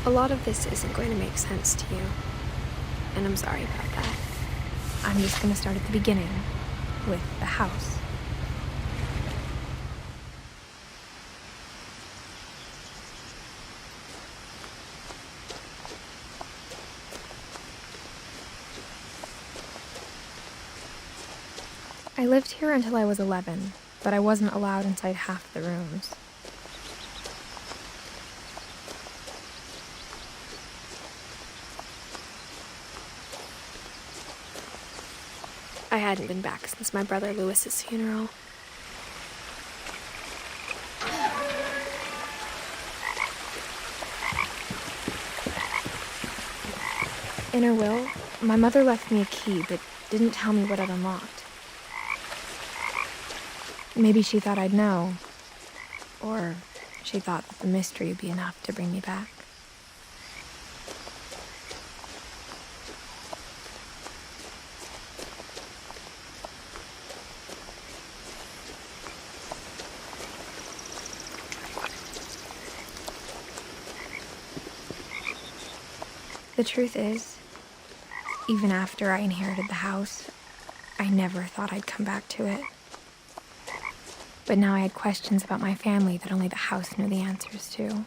A lot of this isn't going to make sense to you, and I'm sorry about that. I'm just going to start at the beginning, with the house. I lived here until I was 11, but I wasn't allowed inside half the rooms. I hadn't been back since my brother Lewis's funeral. In her will, my mother left me a key, but didn't tell me what it unlocked. Maybe she thought I'd know, or she thought that the mystery would be enough to bring me back. The truth is, even after I inherited the house, I never thought I'd come back to it. But now I had questions about my family that only the house knew the answers to.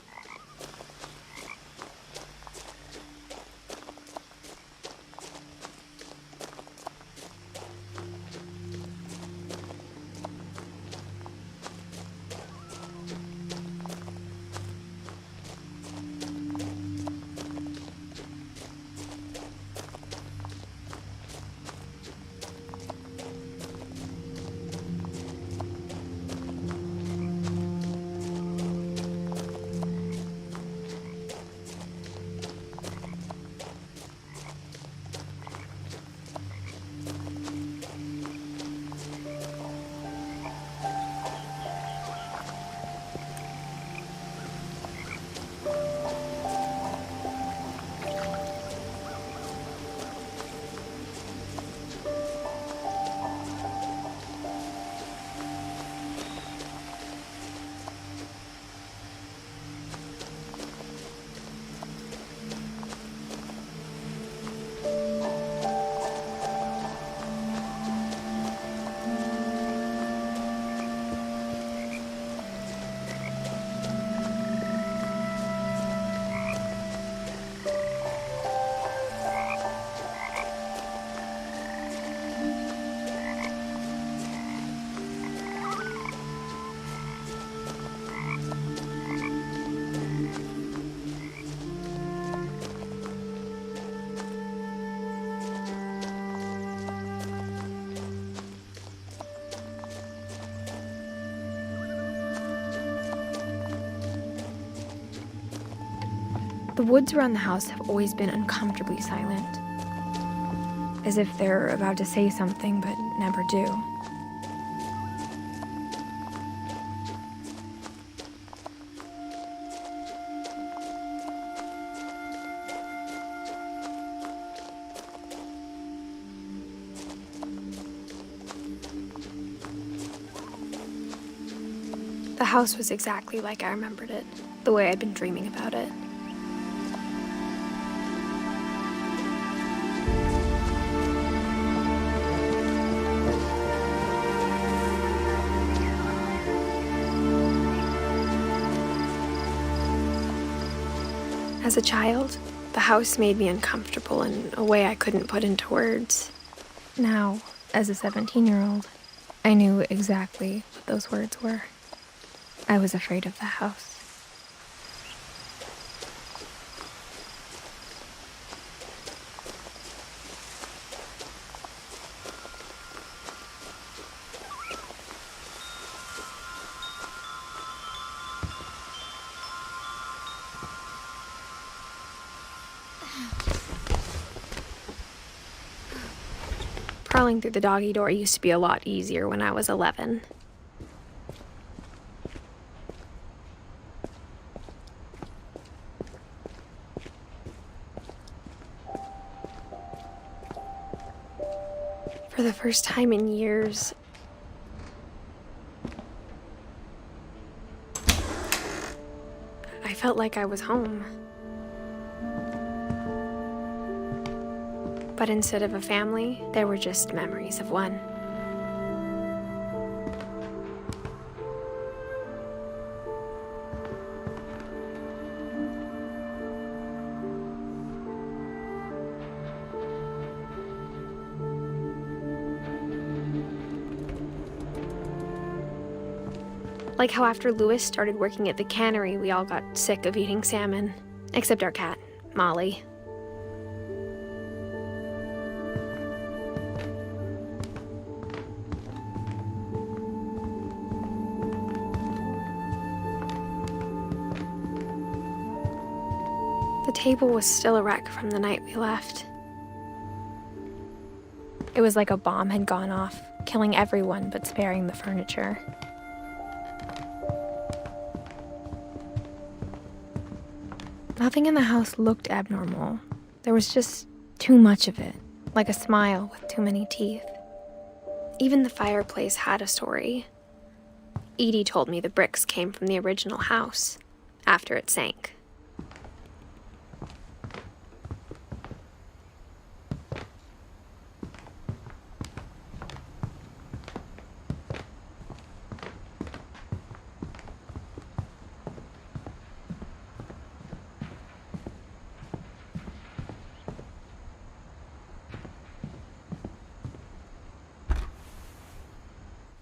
The woods around the house have always been uncomfortably silent, as if they're about to say something but never do. The house was exactly like I remembered it, the way I'd been dreaming about it. As a child, the house made me uncomfortable in a way I couldn't put into words. Now, as a 17-year-old, I knew exactly what those words were. I was afraid of the house. Crawling through the doggy door used to be a lot easier when I was 11. For the first time in years, I felt like I was home. But instead of a family, there were just memories of one. Like how after Louis started working at the cannery, we all got sick of eating salmon. Except our cat, Molly. The table was still a wreck from the night we left. It was like a bomb had gone off, killing everyone but sparing the furniture. Nothing in the house looked abnormal. There was just too much of it, like a smile with too many teeth. Even the fireplace had a story. Edie told me the bricks came from the original house, after it sank.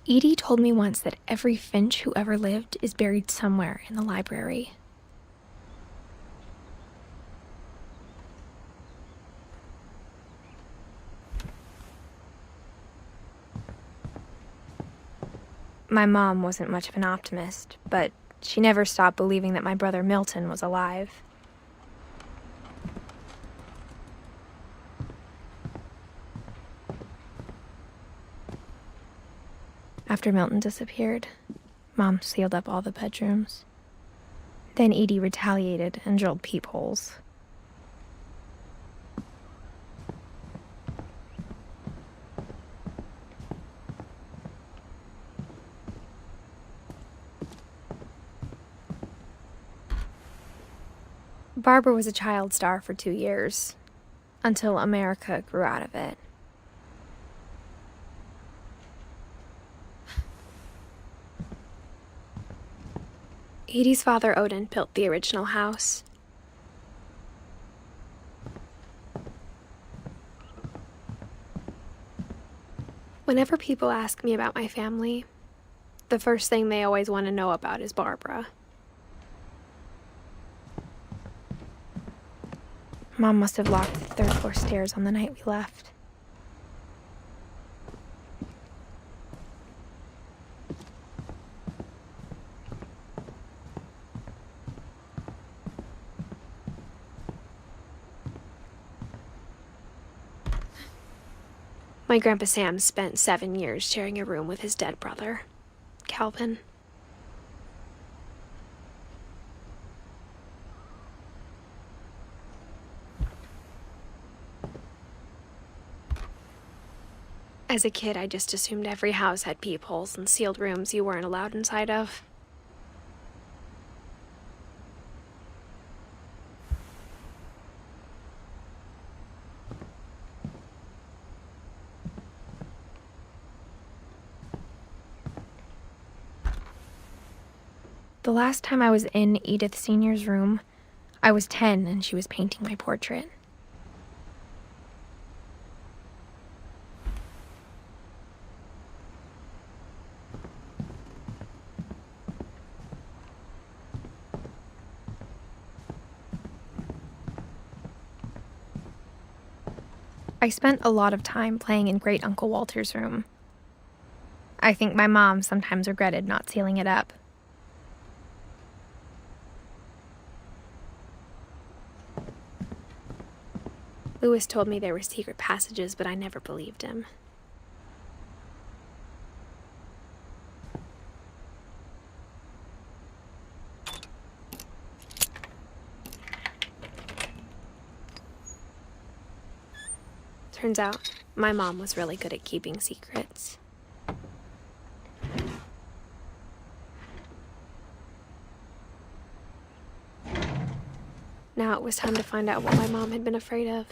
Edie told me once that every Finch who ever lived is buried somewhere in the library. My mom wasn't much of an optimist, but she never stopped believing that my brother Milton was alive. After Milton disappeared, Mom sealed up all the bedrooms. Then Edie retaliated and drilled peepholes. Barbara was a child star for 2 years, until America grew out of it. Edie's father, Odin, built the original house. Whenever people ask me about my family, the first thing they always want to know about is Barbara. Mom must have locked the third floor stairs on the night we left. My Grandpa Sam spent 7 years sharing a room with his dead brother, Calvin. As a kid, I just assumed every house had peepholes and sealed rooms you weren't allowed inside of. The last time I was in Edith Sr.'s room, I was 10 and she was painting my portrait. I spent a lot of time playing in Great Uncle Walter's room. I think my mom sometimes regretted not sealing it up. Louis told me there were secret passages, but I never believed him. Turns out, my mom was really good at keeping secrets. Now it was time to find out what my mom had been afraid of.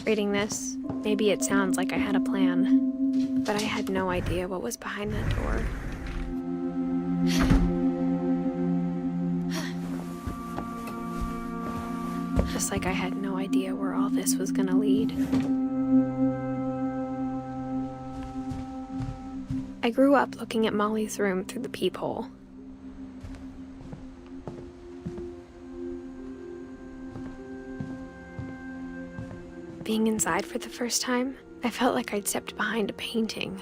Reading this, maybe it sounds like I had a plan, but I had no idea what was behind that door. Just like I had no idea where all this was gonna lead. I grew up looking at Molly's room through the peephole. Being inside for the first time, I felt like I'd stepped behind a painting.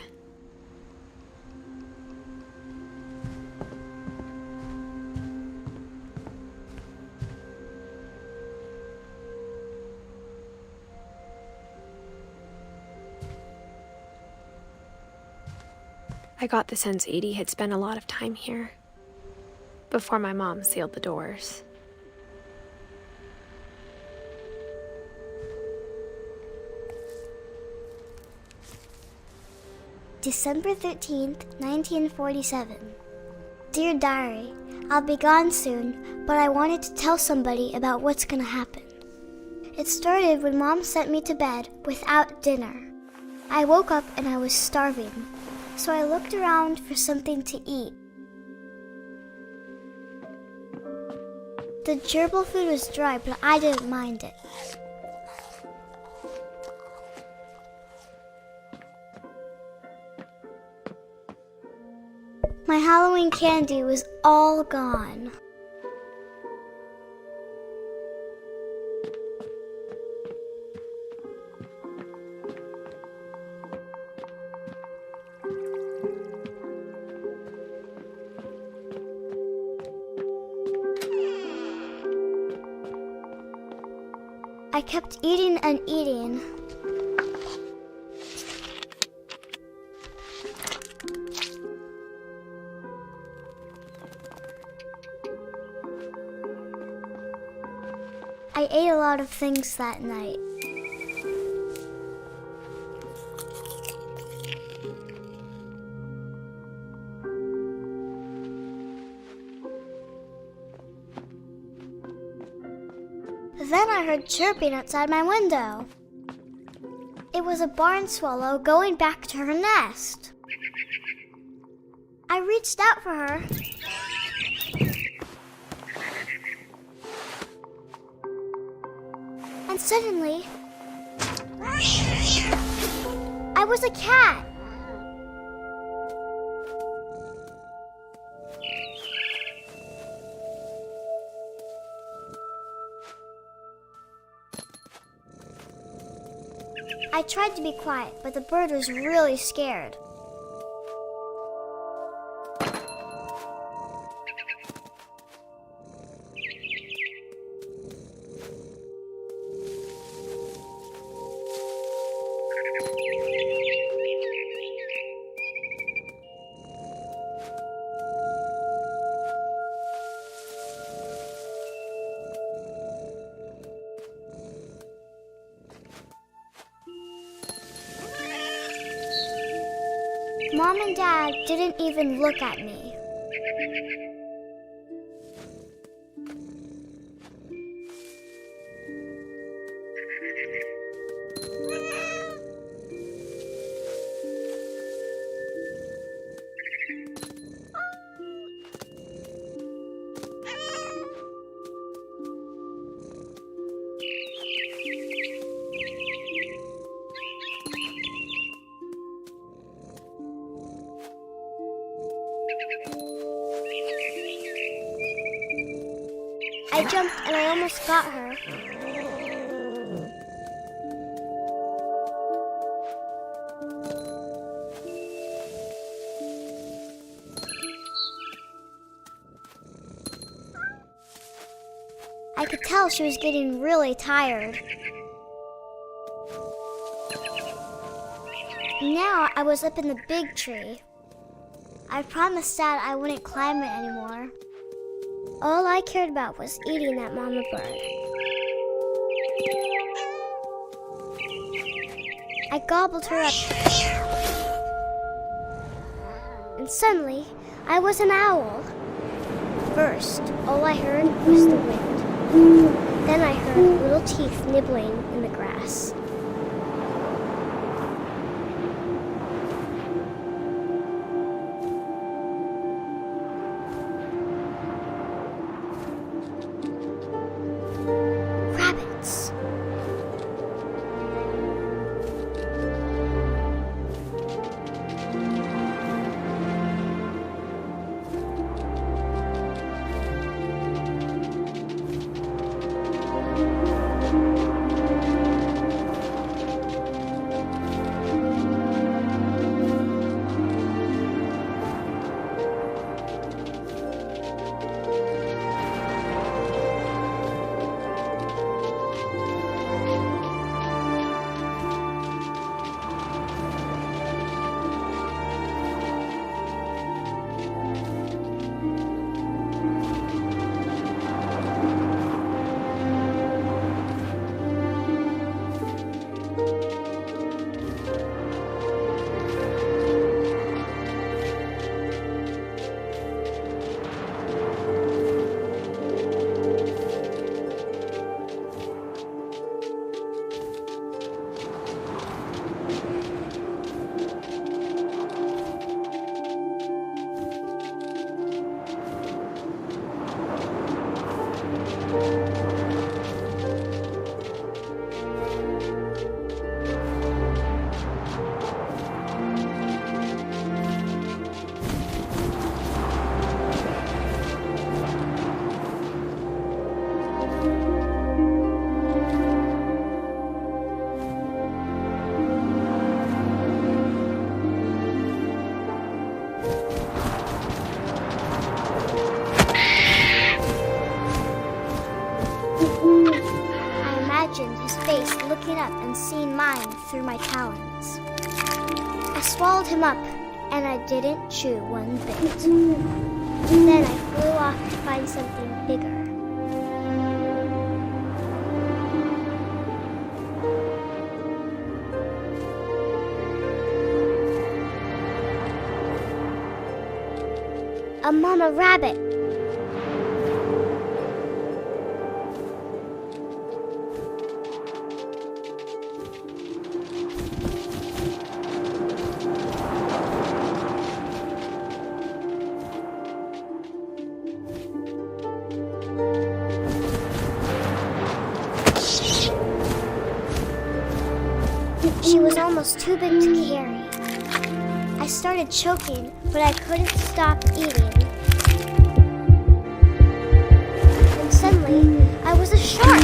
I got the sense Edie had spent a lot of time here, before my mom sealed the doors. December 13th, 1947. Dear Diary, I'll be gone soon, but I wanted to tell somebody about what's gonna happen. It started when Mom sent me to bed without dinner. I woke up and I was starving, so I looked around for something to eat. The gerbil food was dry, but I didn't mind it. My Halloween candy was all gone. I kept eating and eating. I ate a lot of things that night. Then I heard chirping outside my window. It was a barn swallow going back to her nest. I reached out for her. And suddenly, I was a cat. I tried to be quiet, but the bird was really scared. Mom and Dad didn't even look at me. I jumped and I almost got her. I could tell she was getting really tired. Now I was up in the big tree. I promised Dad I wouldn't climb it anymore. All I cared about was eating that mama bird. I gobbled her up. And suddenly, I was an owl. First, all I heard was the wind. Then I heard little teeth nibbling in the grass. imagined his face looking up and seeing mine through my talons. I swallowed him up, and I didn't chew one bit. Then I flew off to find something bigger. A mama rabbit. She was almost too big to carry. I started choking, but I couldn't stop eating. And suddenly, I was a shark.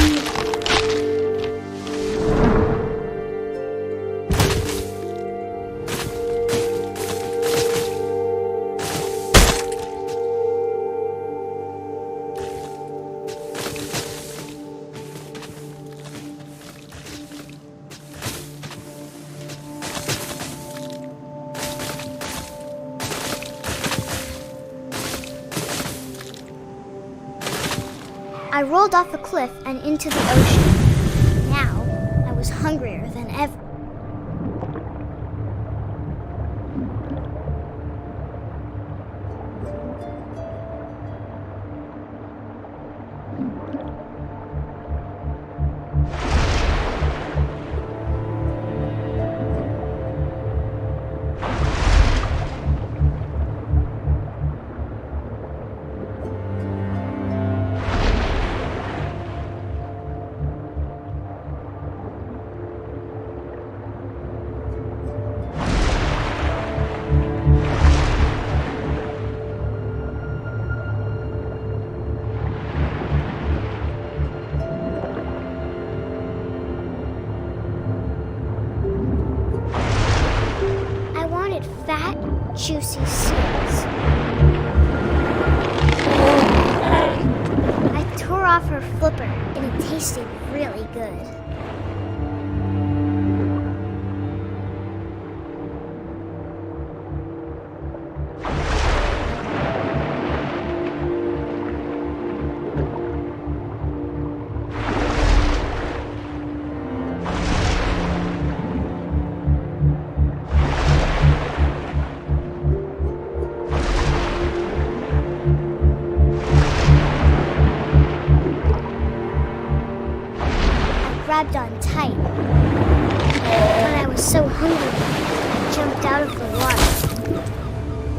I rolled off a cliff and into the ocean. Now, I was hungrier than ever. Fat, juicy seeds. I tore off her flipper, and it tasted really good. Grabbed on tight. But I was so hungry, I jumped out of the water.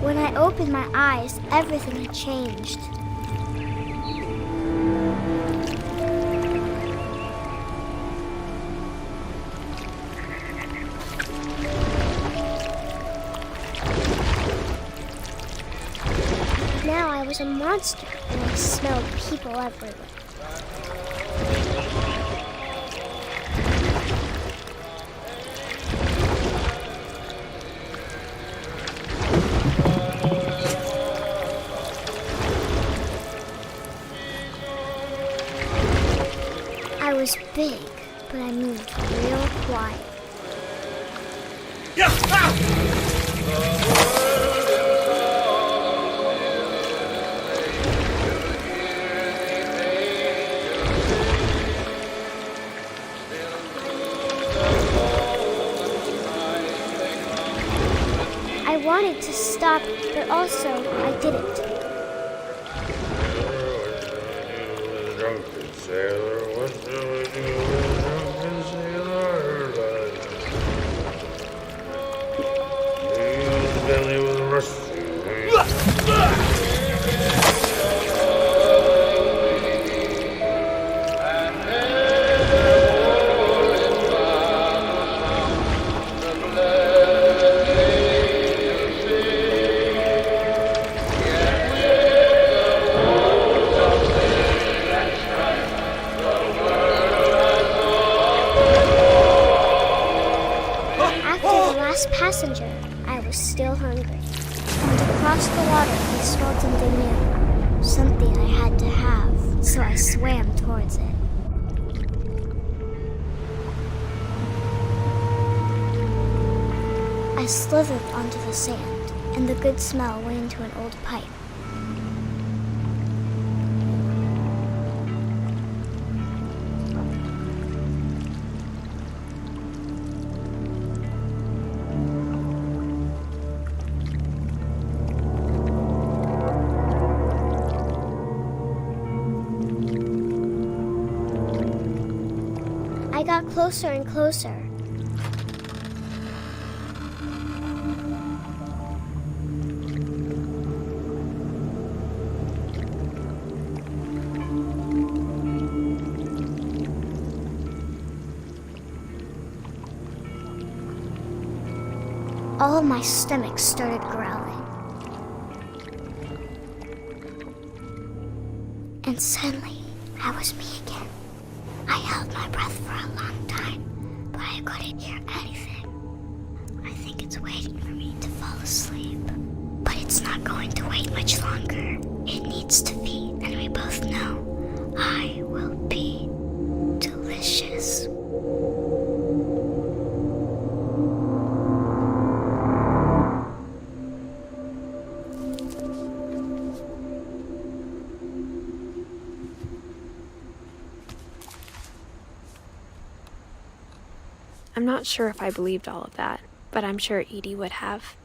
When I opened my eyes, everything had changed. Now I was a monster, and I smelled people everywhere. I was big, but I moved real quiet. I wanted to stop, but also I didn't. Drunken sailor, what shall we do with a drunken sailor? His belly was rusty. Passenger, I was still hungry. And across the water, I smelled something new. Something I had to have, so I swam towards it. I slithered onto the sand, and the good smell went into an old pipe. I got closer and closer. All of my stomach started growling. And suddenly, I was me again. I held my breath for a long time, but I couldn't hear anything. I think it's waiting for me to fall asleep. But it's not going to wait much longer. It needs to feed, and we both know I will be delicious. I'm not sure if I believed all of that, but I'm sure Edie would have.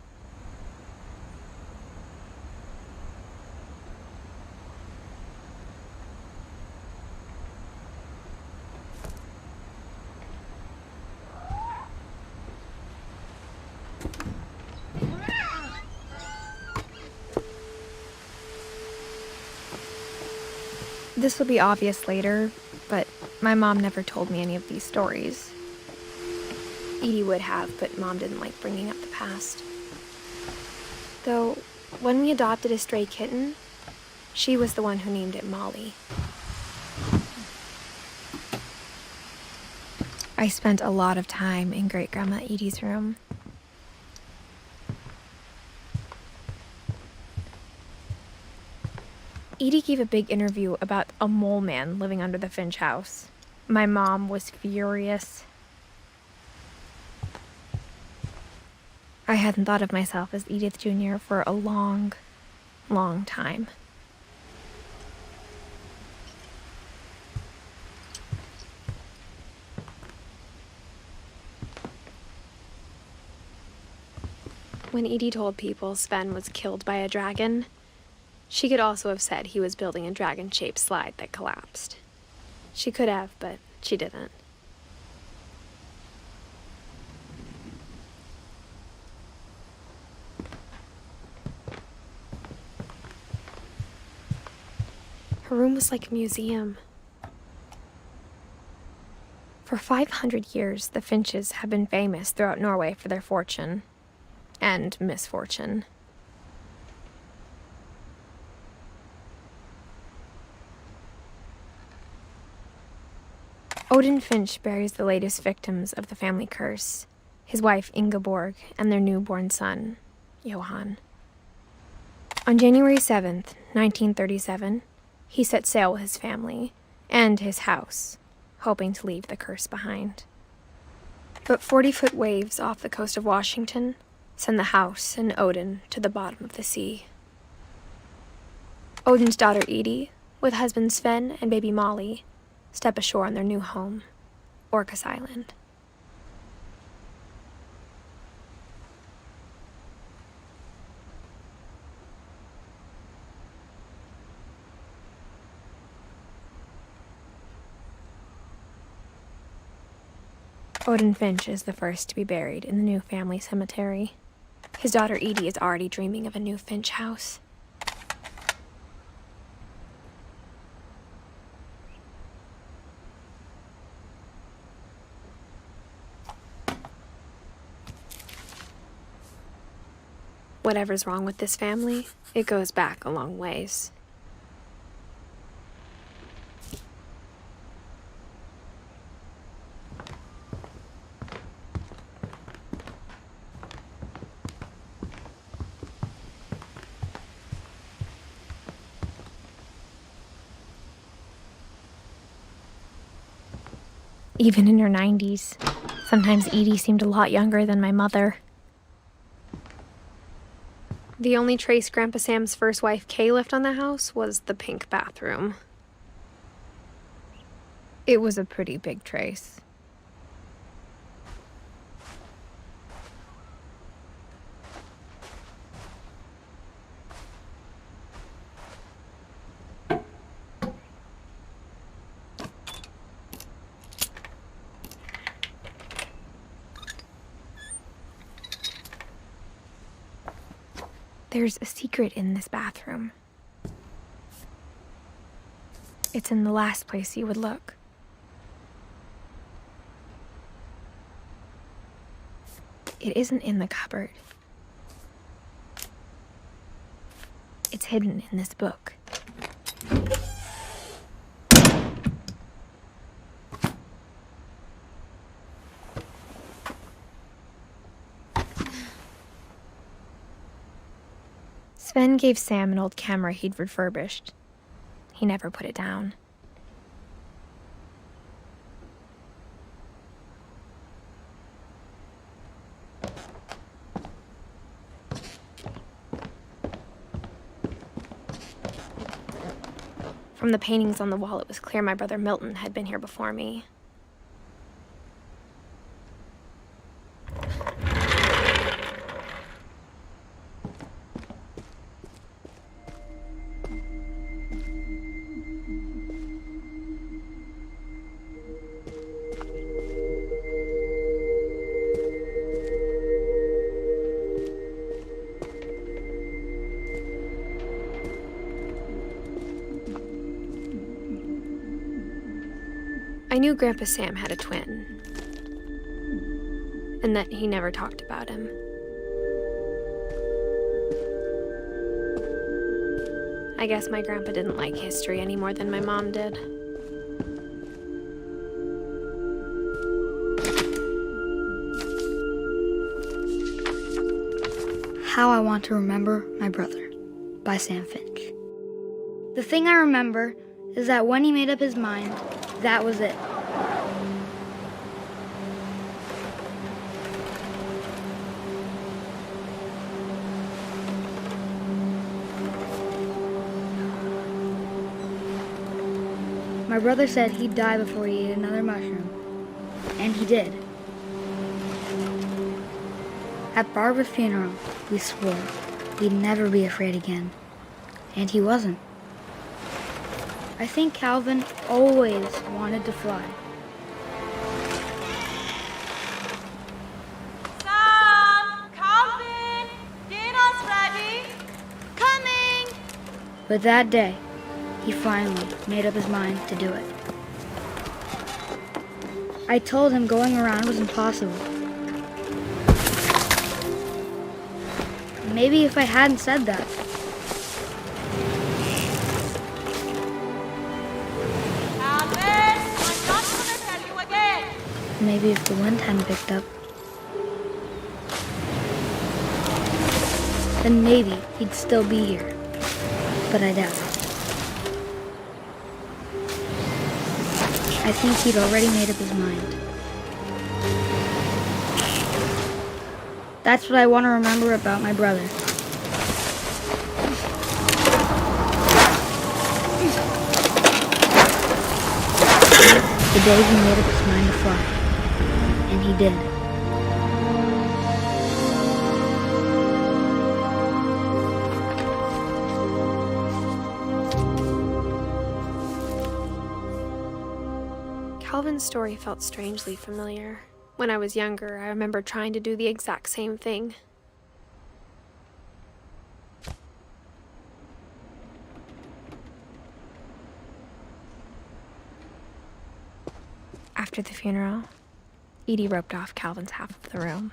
This will be obvious later, but my mom never told me any of these stories. Edie would have, but Mom didn't like bringing up the past. Though, when we adopted a stray kitten, she was the one who named it Molly. I spent a lot of time in Great-Grandma Edie's room. Edie gave a big interview about a mole man living under the Finch house. My mom was furious. I hadn't thought of myself as Edith Jr. for a long, long time. When Edie told people Sven was killed by a dragon, she could also have said he was building a dragon-shaped slide that collapsed. She could have, but she didn't. Her room was like a museum. For 500 years, the Finches have been famous throughout Norway for their fortune and misfortune. Odin Finch buries the latest victims of the family curse, his wife Ingeborg and their newborn son, Johan. On January 7th, 1937, he set sail with his family and his house, hoping to leave the curse behind. But 40-foot waves off the coast of Washington send the house and Odin to the bottom of the sea. Odin's daughter Edie, with husband Sven and baby Molly, step ashore on their new home, Orcas Island. Odin Finch is the first to be buried in the new family cemetery. His daughter Edie is already dreaming of a new Finch house. Whatever's wrong with this family, it goes back a long ways. Even in her 90s, sometimes Edie seemed a lot younger than my mother. The only trace Grandpa Sam's first wife, Kay, left on the house was the pink bathroom. It was a pretty big trace. There's a secret in this bathroom. It's in the last place you would look. It isn't in the cupboard. It's hidden in this book. Sven gave Sam an old camera he'd refurbished. He never put it down. From the paintings on the wall, it was clear my brother Milton had been here before me. I knew Grandpa Sam had a twin, and that he never talked about him. I guess my grandpa didn't like history any more than my mom did. How I Want to Remember My Brother by Sam Finch. The thing I remember is that when he made up his mind, that was it. My brother said he'd die before he ate another mushroom, and he did. At Barbara's funeral, we swore we'd never be afraid again, and he wasn't. I think Calvin always wanted to fly. Sam! Calvin! Dinner's ready! Coming! But that day, he finally made up his mind to do it. I told him going around was impossible. Maybe if I hadn't said that, maybe if the wind hadn't picked up, then maybe he'd still be here. But I doubt it. I think he'd already made up his mind. That's what I want to remember about my brother. The day he made up his mind to fly. And he did. Calvin's story felt strangely familiar. When I was younger, I remember trying to do the exact same thing. After the funeral, Edie roped off Calvin's half of the room.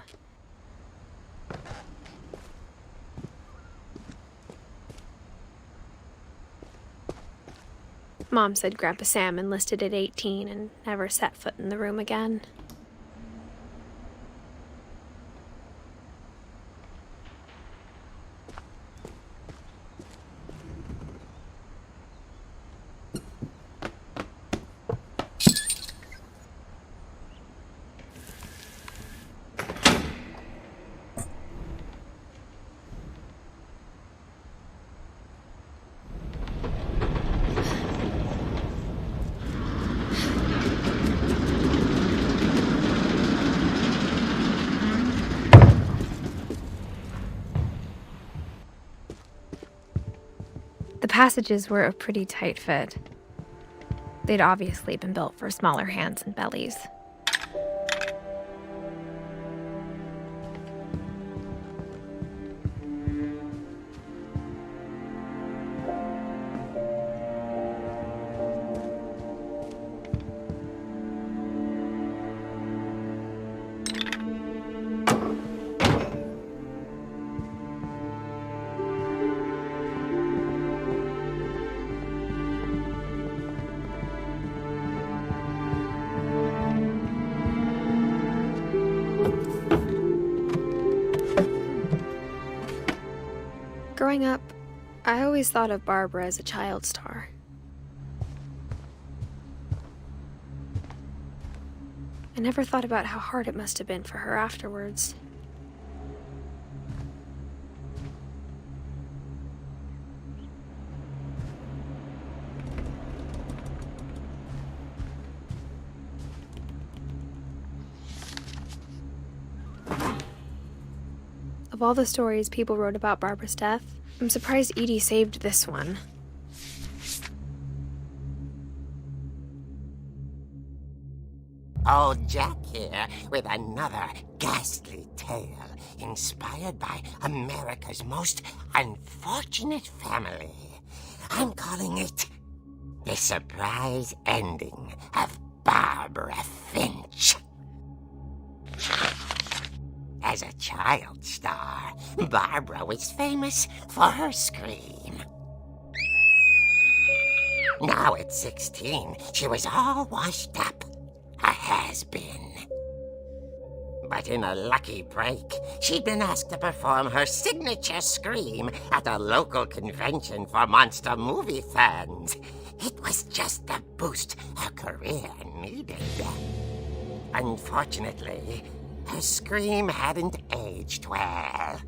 Mom said Grandpa Sam enlisted at 18 and never set foot in the room again. passages were a pretty tight fit. They'd obviously been built for smaller hands and bellies. Growing up, I always thought of Barbara as a child star. I never thought about how hard it must have been for her afterwards. Of all the stories people wrote about Barbara's death, I'm surprised Edie saved this one. Old Jack here with another ghastly tale inspired by America's most unfortunate family. I'm calling it The Surprise Ending of Barbara Finch. As a child star, Barbara was famous for her scream. Now at 16, she was all washed up. A has-been. But in a lucky break, she'd been asked to perform her signature scream at a local convention for monster movie fans. It was just the boost her career needed. Unfortunately, her scream hadn't aged well.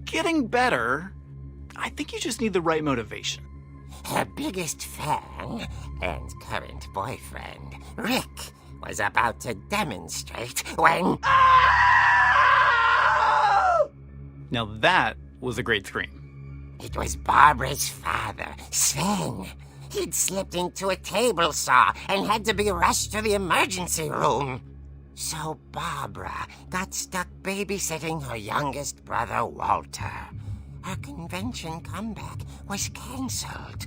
Getting better. I think you just need the right motivation. Her biggest fan and current boyfriend, Rick, was about to demonstrate when... Now that was a great scream. It was Barbara's father, Sven. He'd slipped into a table saw and had to be rushed to the emergency room. So Barbara got stuck babysitting her youngest brother, Walter. Her convention comeback was canceled.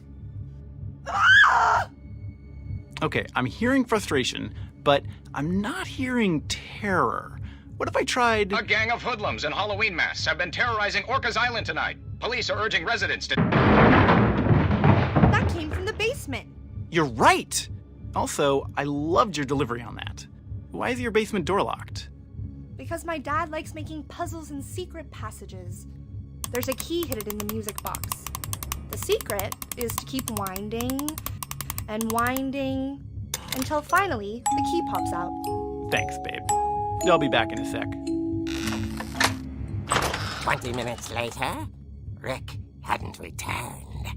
Okay, I'm hearing frustration, but I'm not hearing terror. What if I tried... A gang of hoodlums in Halloween masks have been terrorizing Orcas Island tonight. Police are urging residents to... That came from the basement. You're right! Also, I loved your delivery on that. Why is your basement door locked? Because my dad likes making puzzles and secret passages. There's a key hidden in the music box. The secret is to keep winding and winding until finally the key pops out. Thanks, babe. I'll be back in a sec. 20 minutes later, Rick hadn't returned.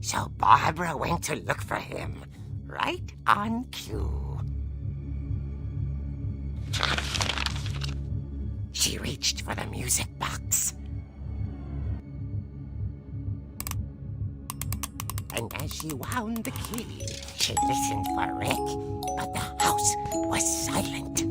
So Barbara went to look for him, right on cue. She reached for the music box. And as she wound the key, she listened for Rick, but the house was silent.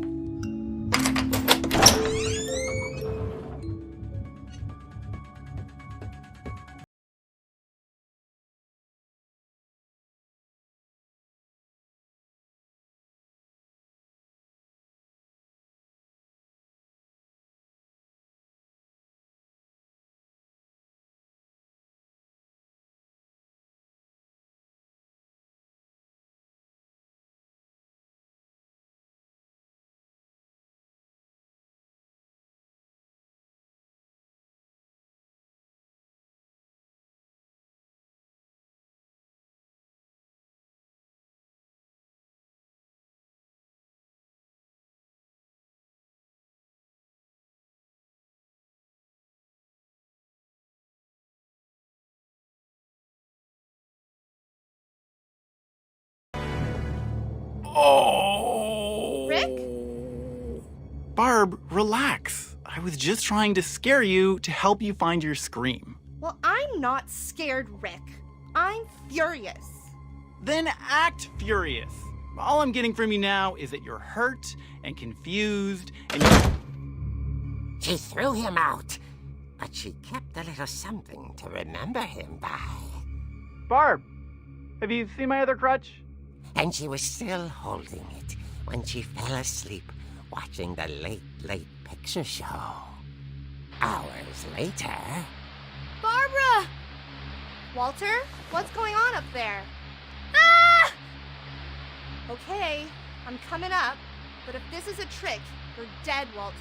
Oh! Rick? Barb, relax. I was just trying to scare you to help you find your scream. Well, I'm not scared, Rick. I'm furious. Then act furious. All I'm getting from you now is that you're hurt and confused and She threw him out, but she kept a little something to remember him by. Barb, have you seen my other crutch? And she was still holding it when she fell asleep watching the late picture show. Hours later... Barbara! Walter, what's going on up there? Ah! Okay, I'm coming up, but if this is a trick, you're dead, Walter.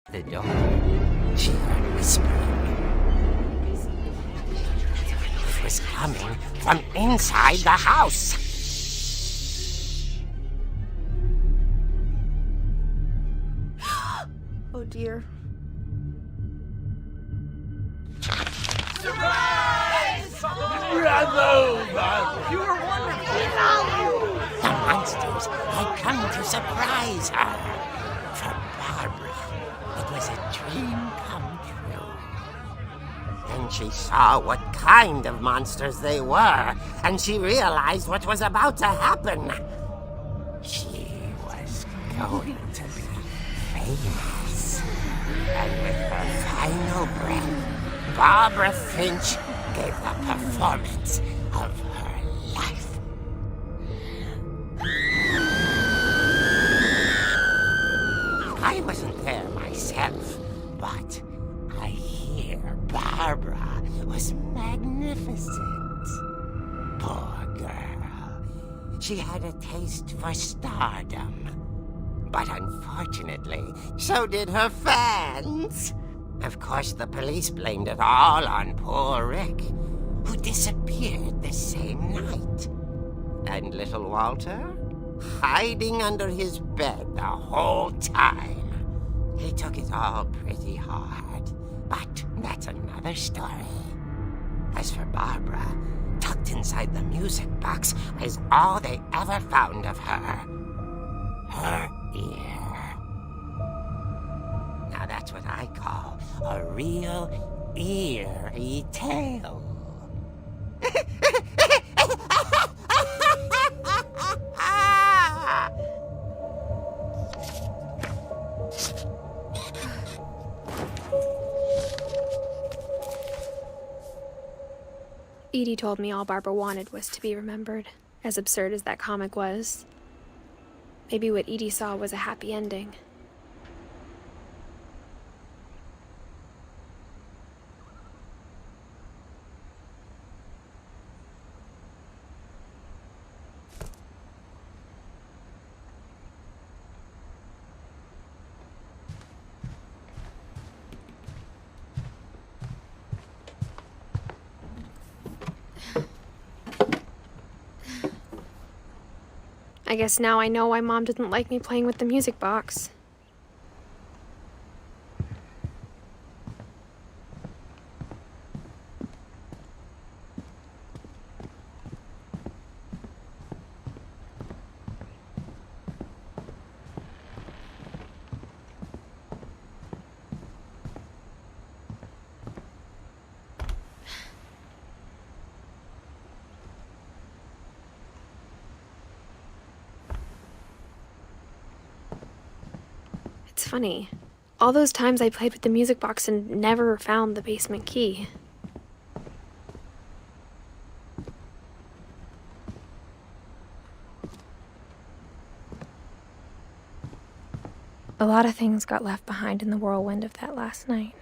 The door. She heard whispering. It was coming from inside the house. Oh dear. The monsters had come to surprise her. For Barbara, it was a dream come true. Then she saw what kind of monsters they were, and she realized what was about to happen. She was going to be famous. And with her final breath, Barbara Finch gave the performance of her life. I wasn't there myself, but I hear Barbara was magnificent. Poor girl. She had a taste for stardom. But unfortunately, so did her fans. Of course, the police blamed it all on poor Rick, who disappeared the same night. And little Walter? Hiding under his bed the whole time. He took it all pretty hard, but that's another story. As for Barbara, tucked inside the music box is all they ever found of her. Her ear. Now that's what I call a real eerie tale. Edie told me all Barbara wanted was to be remembered, as absurd as that comic was. Maybe what Edie saw was a happy ending. I guess now I know why Mom didn't like me playing with the music box. It's funny. All those times I played with the music box and never found the basement key. A lot of things got left behind in the whirlwind of that last night.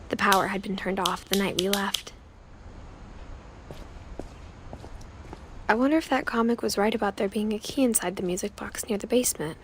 The power had been turned off the night we left. I wonder if that comic was right about there being a key inside the music box near the basement.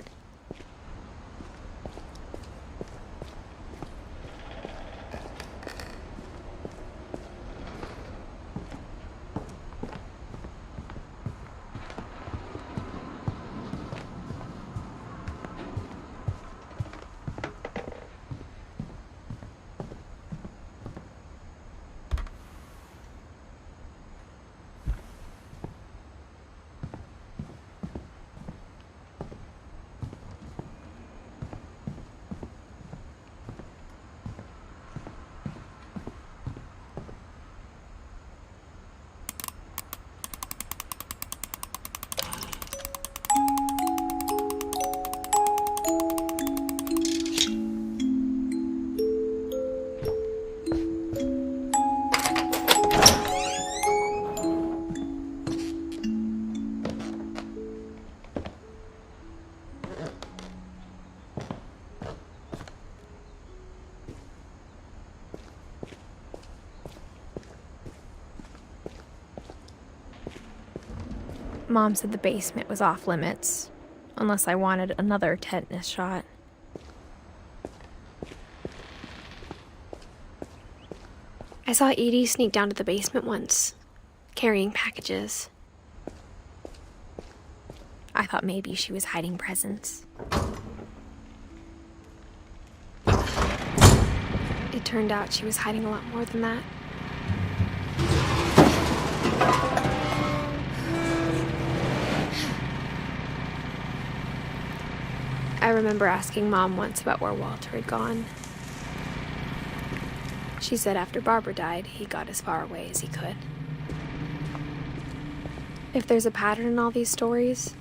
Mom said the basement was off limits, unless I wanted another tetanus shot. I saw Edie sneak down to the basement once, carrying packages. I thought maybe she was hiding presents. It turned out she was hiding a lot more than that. I remember asking Mom once about where Walter had gone. She said after Barbara died, he got as far away as he could. If there's a pattern in all these stories,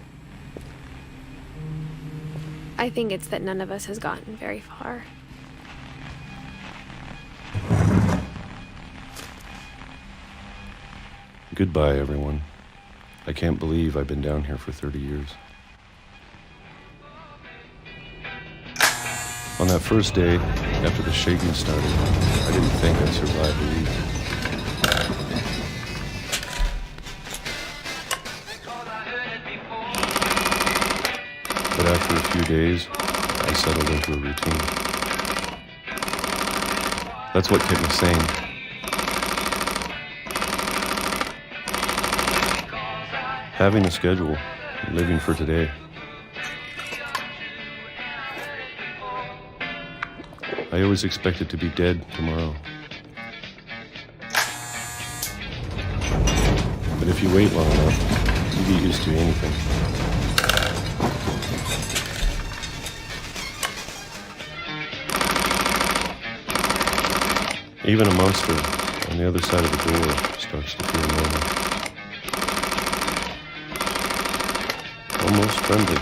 I think it's that none of us has gotten very far. Goodbye, everyone. I can't believe I've been down here for 30 years. On that first day, after the shaking started, I didn't think I'd survive a week. But after a few days, I settled into a routine. That's what kept me sane. Having a schedule, living for today. I always expected to be dead tomorrow. But if you wait long enough, you get used to anything. Even a monster on the other side of the door starts to feel normal. Almost friendly.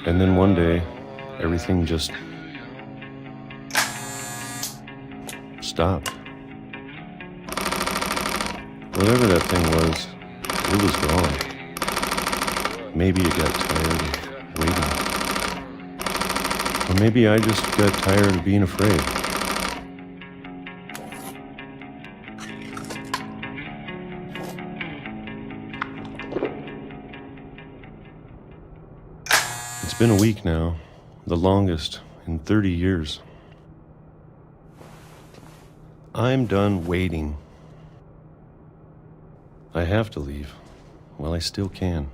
And then one day, everything just stopped. Whatever that thing was, it was gone. Maybe it got tired of waiting. Or maybe I just got tired of being afraid. It's been a week now, the longest in 30 years. I'm done waiting. I have to leave while I still can.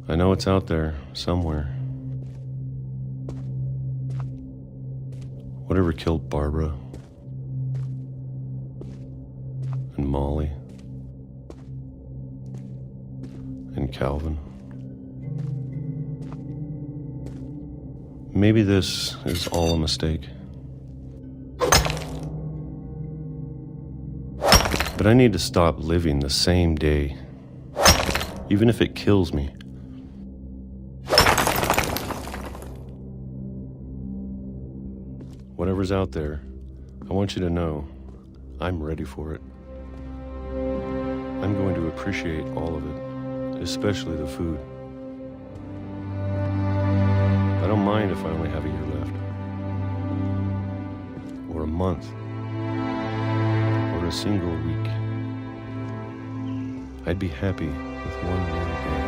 I know it's out there, somewhere. Whatever killed Barbara and Molly and Calvin. Maybe this is all a mistake. But I need to stop living the same day, even if it kills me. Whatever's out there, I want you to know I'm ready for it. I'm going to appreciate all of it, especially the food. I don't mind if I only have a year left, or a month, or a single week. I'd be happy with one more day.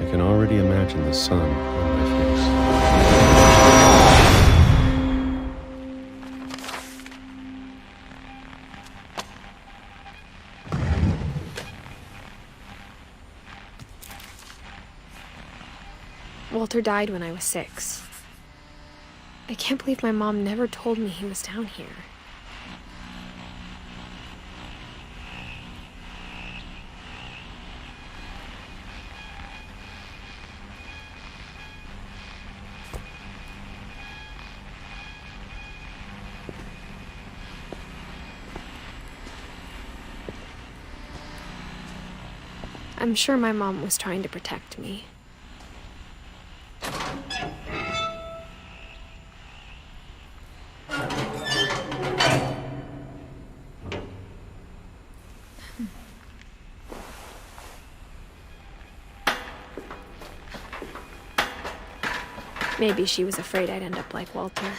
I can already imagine the sun on my face. Walter died when I was 6. I can't believe my mom never told me he was down here. I'm sure my mom was trying to protect me. Maybe she was afraid I'd end up like Walter.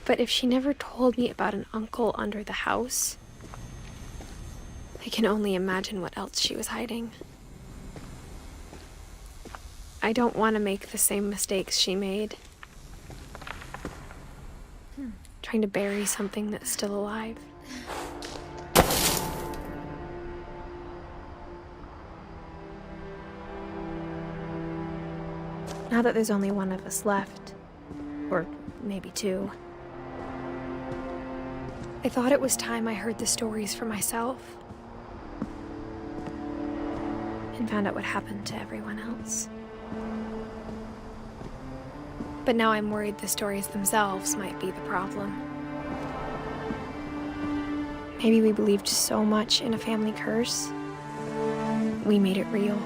But if she never told me about an uncle under the house, I can only imagine what else she was hiding. I don't want to make the same mistakes she made. Trying to bury something that's still alive. Now that there's only one of us left, or maybe 2, I thought it was time I heard the stories for myself and found out what happened to everyone else. But now I'm worried the stories themselves might be the problem. Maybe we believed so much in a family curse, we made it real.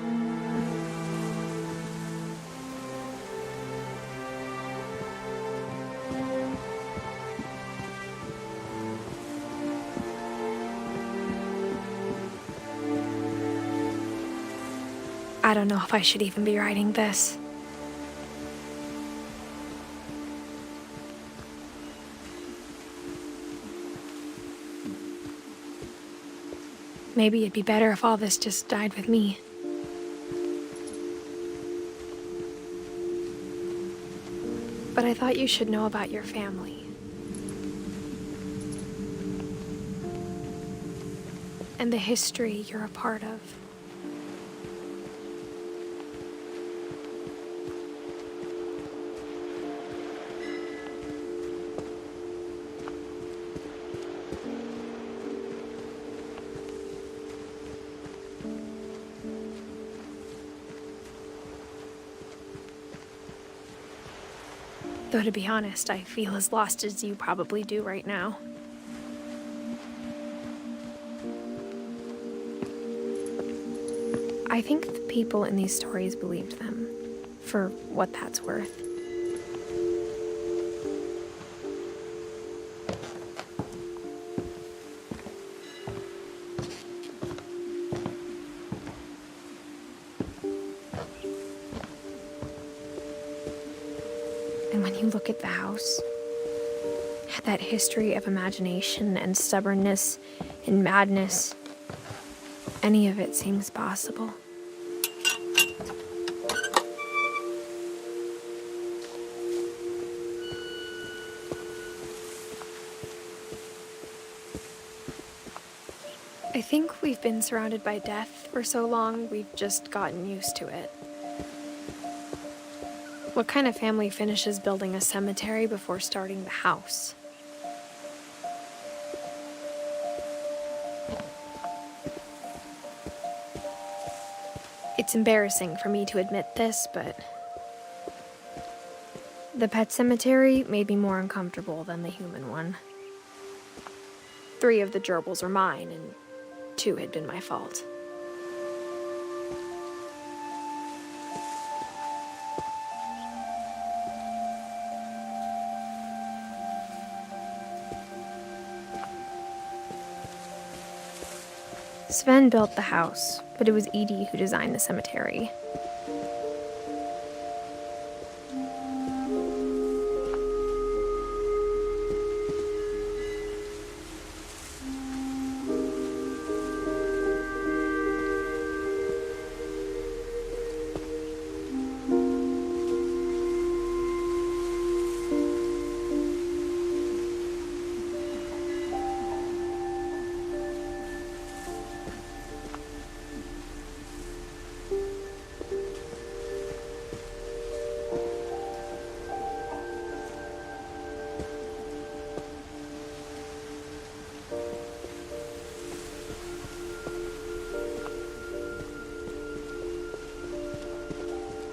I don't know if I should even be writing this. Maybe it'd be better if all this just died with me. But I thought you should know about your family. And the history you're a part of. Though to be honest, I feel as lost as you probably do right now. I think the people in these stories believed them, for what that's worth. And when you look at the house, that history of imagination and stubbornness and madness, any of it seems possible. I think we've been surrounded by death for so long, we've just gotten used to it. What kind of family finishes building a cemetery before starting the house? It's embarrassing for me to admit this, but the pet cemetery made me more uncomfortable than the human one. 3 of the gerbils were mine, and 2 had been my fault. Sven built the house, but it was Edith who designed the cemetery.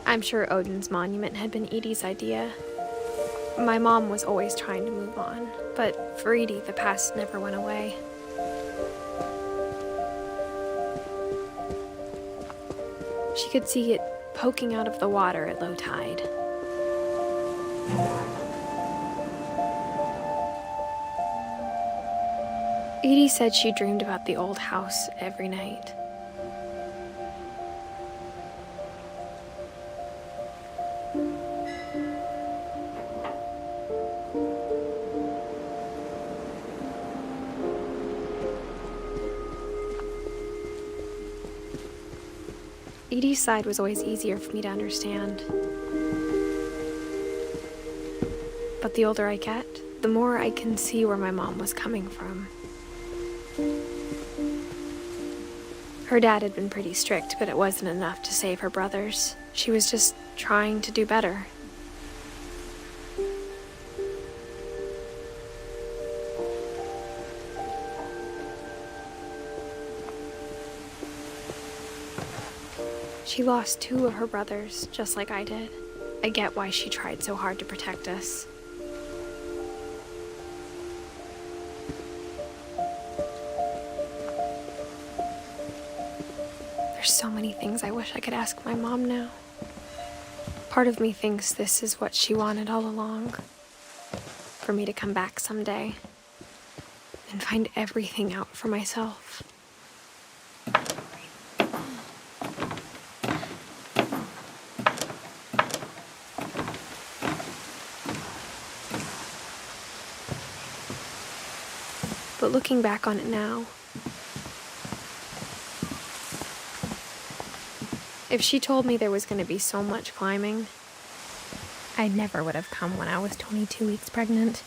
I'm sure Odin's monument had been Edie's idea. My mom was always trying to move on, but for Edie, the past never went away. She could see it poking out of the water at low tide. Edie said she dreamed about the old house every night. Edie's side was always easier for me to understand. But the older I get, the more I can see where my mom was coming from. Her dad had been pretty strict, but it wasn't enough to save her brothers. She was just trying to do better. She lost 2 of her brothers, just like I did. I get why she tried so hard to protect us. There's so many things I wish I could ask my mom now. Part of me thinks this is what she wanted all along. For me to come back someday and find everything out for myself. But looking back on it now, if she told me there was going to be so much climbing, I never would have come when I was 22 weeks pregnant.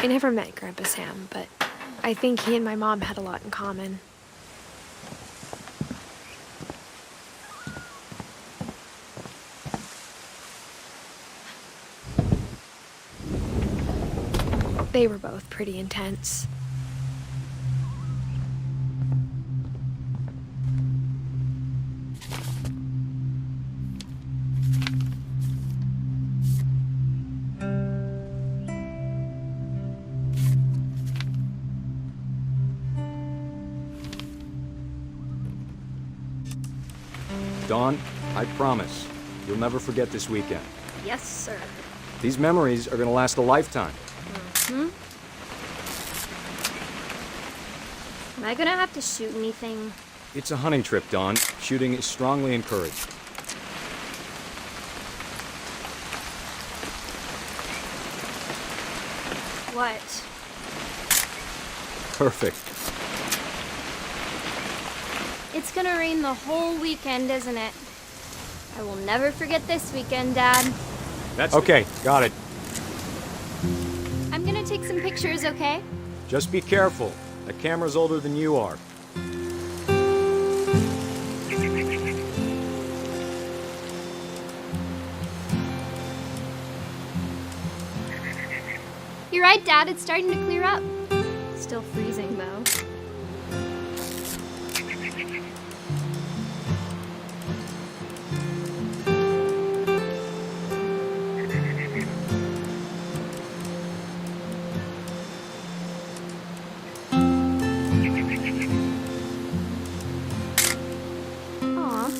I never met Grandpa Sam, but I think he and my mom had a lot in common. They were both pretty intense. Dawn, I promise, you'll never forget this weekend. Yes, sir. These memories are gonna last a lifetime. Am I gonna have to shoot anything? It's a hunting trip, Dawn. Shooting is strongly encouraged. What? Perfect. It's gonna rain the whole weekend, isn't it? I will never forget this weekend, Dad. That's okay, got it. I'm gonna take some pictures, okay? Just be careful. That camera's older than you are. You're right, Dad. It's starting to clear up. Still freezing, though. Aw.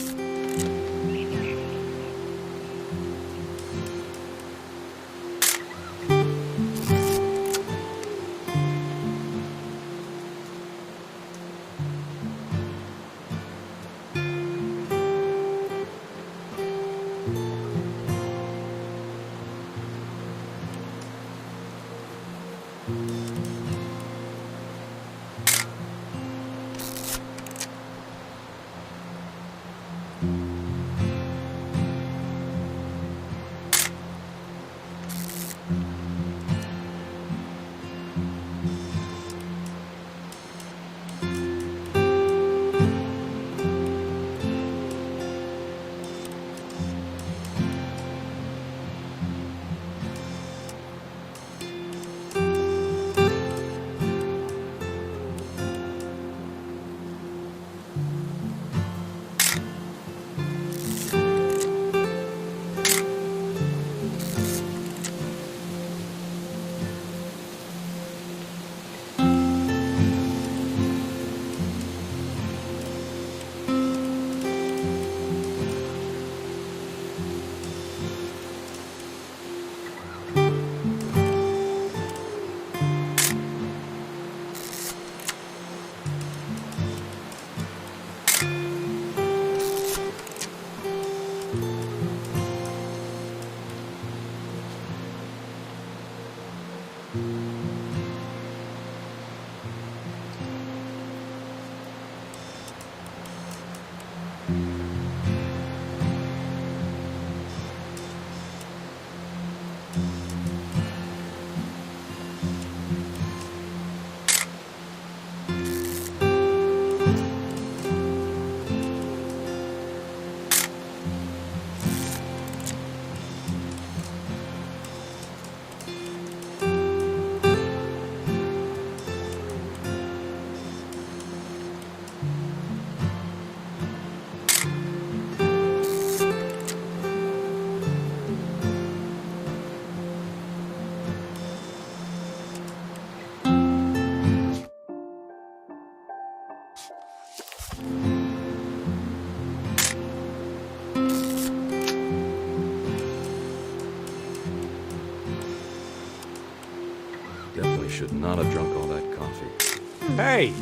should not have drunk all that coffee. Hey!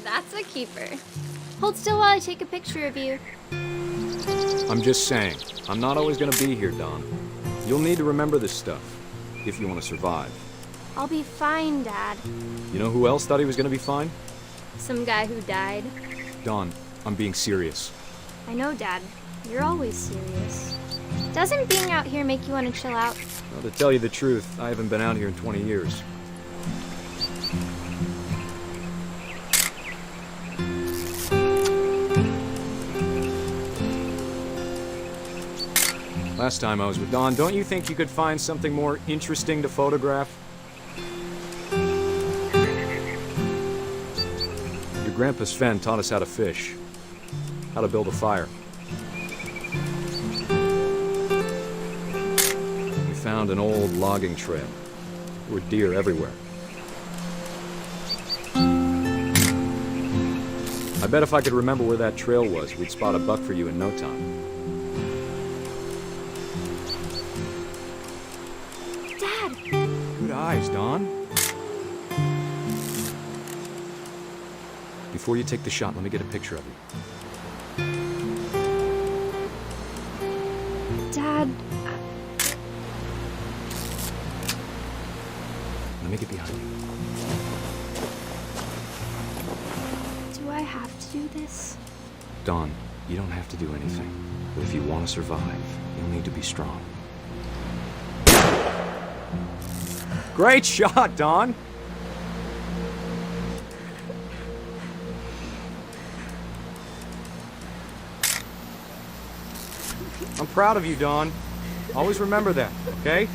That's a keeper. Hold still while I take a picture of you. I'm just saying, I'm not always gonna be here, Dawn. You'll need to remember this stuff, if you want to survive. I'll be fine, Dad. You know who else thought he was gonna be fine? Some guy who died. Dawn, I'm being serious. I know, Dad. You're always serious. Doesn't being out here make you want to chill out? Well, to tell you the truth, I haven't been out here in 20 years. Last time I was with Dawn, don't you think you could find something more interesting to photograph? Your grandpa Sven taught us how to fish, how to build a fire. We found an old logging trail. There were deer everywhere. I bet if I could remember where that trail was, we'd spot a buck for you in no time. Dad! Good eyes, Dawn. Before you take the shot, let me get a picture of you. Dad, Let me get behind you. do I have to do this? Dawn, you don't have to do anything. But if you want to survive, you'll need to be strong. Great shot, Dawn! I'm proud of you, Dawn. Always remember that, okay?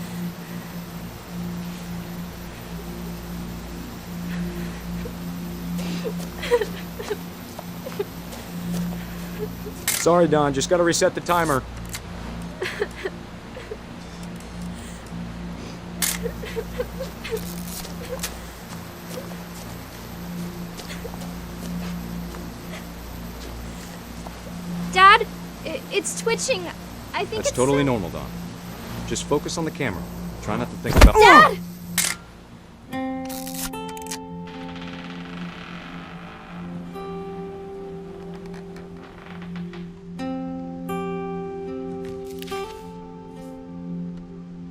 Sorry, Dawn, just gotta reset the timer. Dad, it's twitching. I think That's it's totally normal, Dawn. Just focus on the camera. Try not to think about— Dad!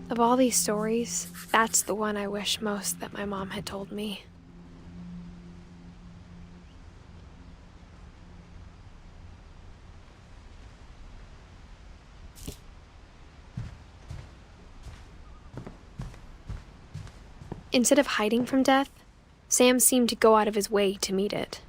Of all these stories, that's the one I wish most that my mom had told me. Instead of hiding from death, Sam seemed to go out of his way to meet it.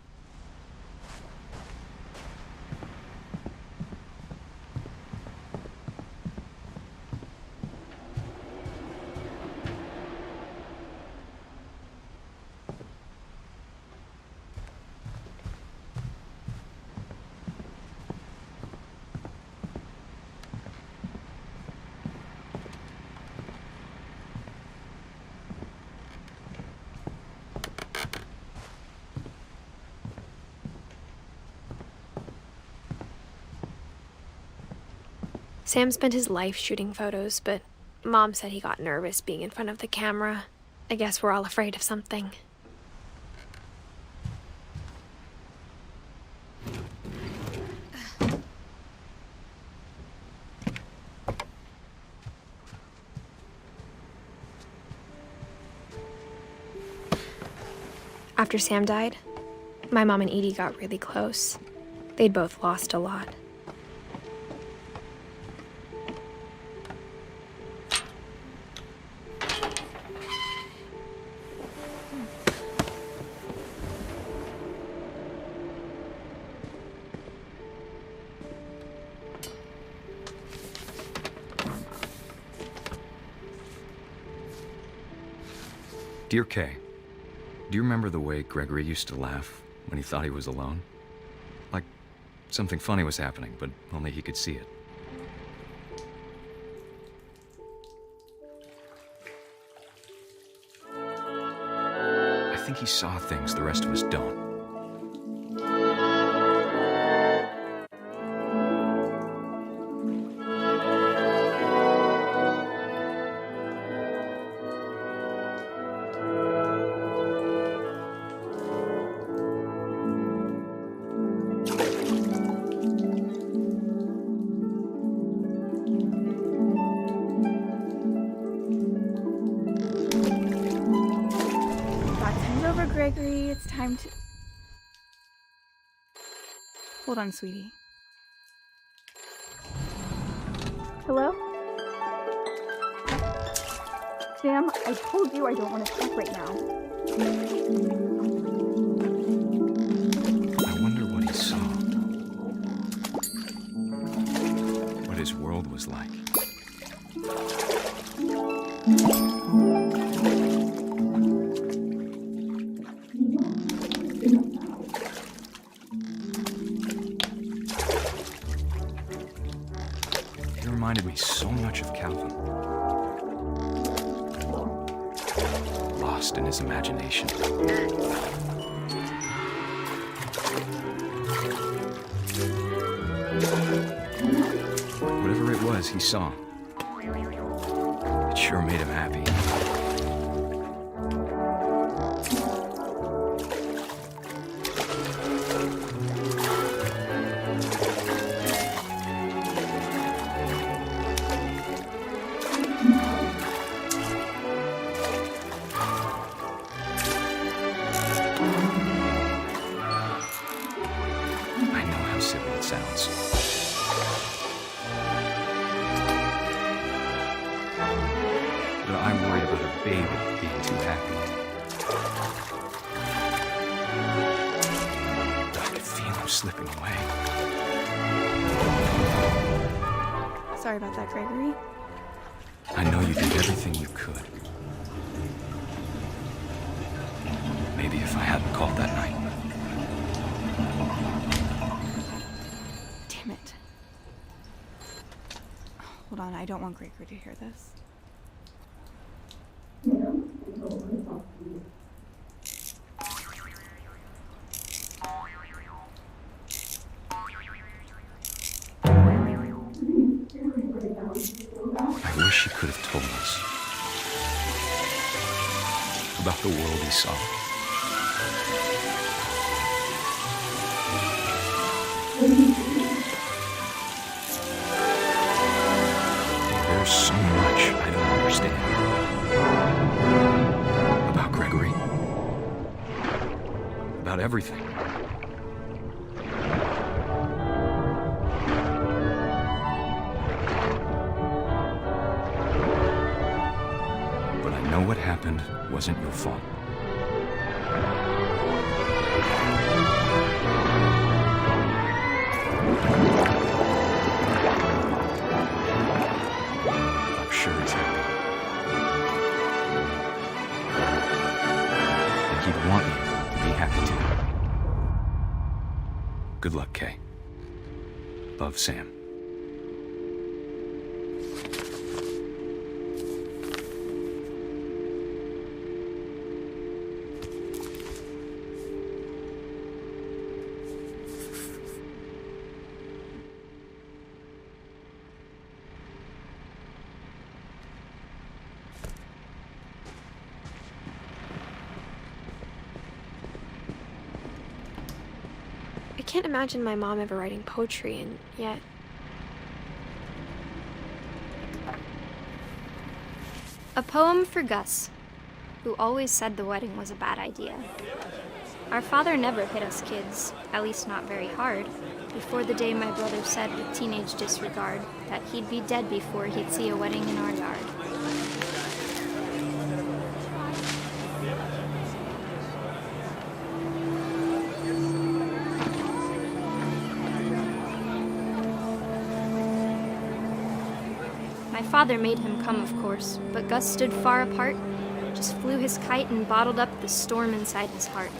Sam spent his life shooting photos, but Mom said he got nervous being in front of the camera. I guess we're all afraid of something. After Sam died, my mom and Edie got really close. They'd both lost a lot. Dear Kay, do you remember the way Gregory used to laugh when he thought he was alone? Like something funny was happening, but only he could see it. I think he saw things the rest of us don't. time to... Hold on, sweetie. Hello? Sam, I told you I don't want to talk right now. I wonder what he saw. What his world was like. He reminded me so much of Calvin. Lost in his imagination. Whatever it was he saw, it sure made him happy. I know how silly it sounds. But I'm worried about a baby being too happy. But I could feel him slipping away. Sorry about that, Gregory. I know you did everything you could. Maybe if I hadn't called that night. Damn it. Hold on, I don't want Gregory to hear this. I wish he could have told us about the world he saw. There's so much I don't understand about Gregory, about everything. But I know what happened wasn't your fault. I'm sure he's happy. And he'd want you to be happy too. Good luck, Kay. Love, Sam. I can't imagine my mom ever writing poetry, and yet... A poem for Gus, who always said the wedding was a bad idea. Our father never hit us kids, at least not very hard, before the day my brother said with teenage disregard that he'd be dead before he'd see a wedding in our yard. My father made him come, of course, but Gus stood far apart, just flew his kite and bottled up the storm inside his heart.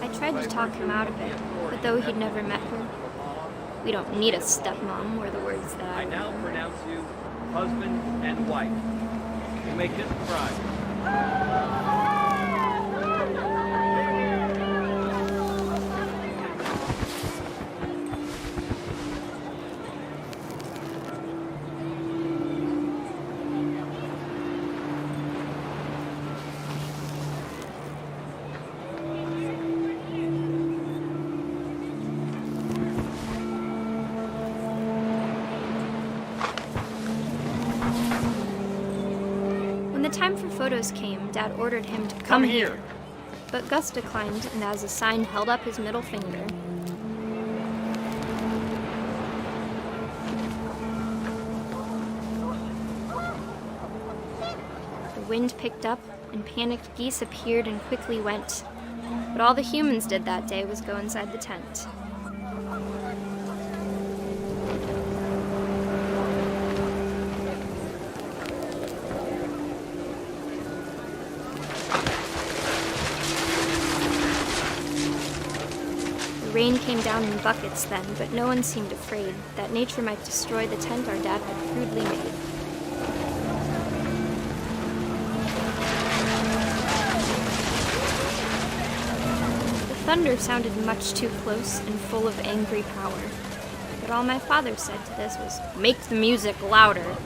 I tried to talk him out of it, but though he'd never met her, we don't need a stepmom were the words that I now remember. pronounce you husband and wife. You may kiss the bride. When the time for photos came, Dad ordered him to come here. But Gus declined, and as a sign held up his middle finger. The wind picked up, and panicked geese appeared and quickly went. But all the humans did that day was go inside the tent. The rain came down in buckets then, but no one seemed afraid that nature might destroy the tent our dad had crudely made. Thunder sounded much too close and full of angry power. But all my father said to this was, "Make the music louder."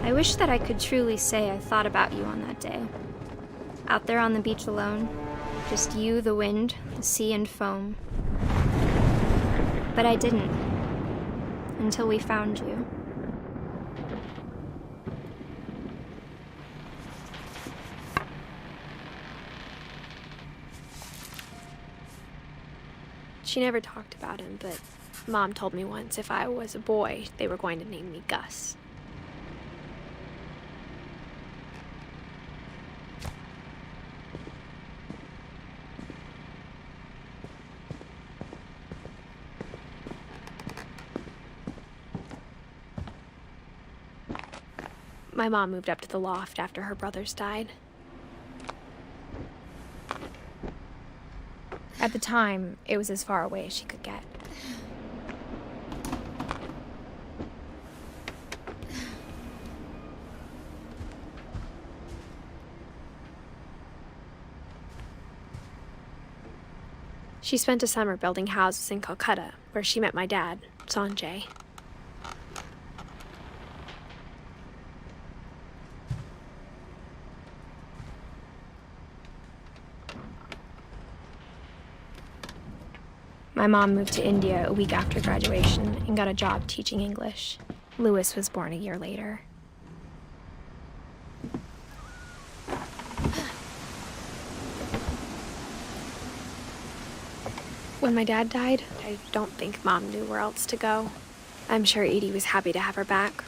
I wish that I could truly say I thought about you on that day. Out there on the beach alone, just you, the wind, the sea, and foam. But I didn't, until we found you. She never talked about him, but Mom told me once if I was a boy, they were going to name me Gus. My mom moved up to the loft after her brothers died. At the time, it was as far away as she could get. She spent a summer building houses in Calcutta, where she met my dad, Sanjay. My mom moved to India a week after graduation and got a job teaching English. Lewis was born a year later. When my dad died, I don't think Mom knew where else to go. I'm sure Edie was happy to have her back.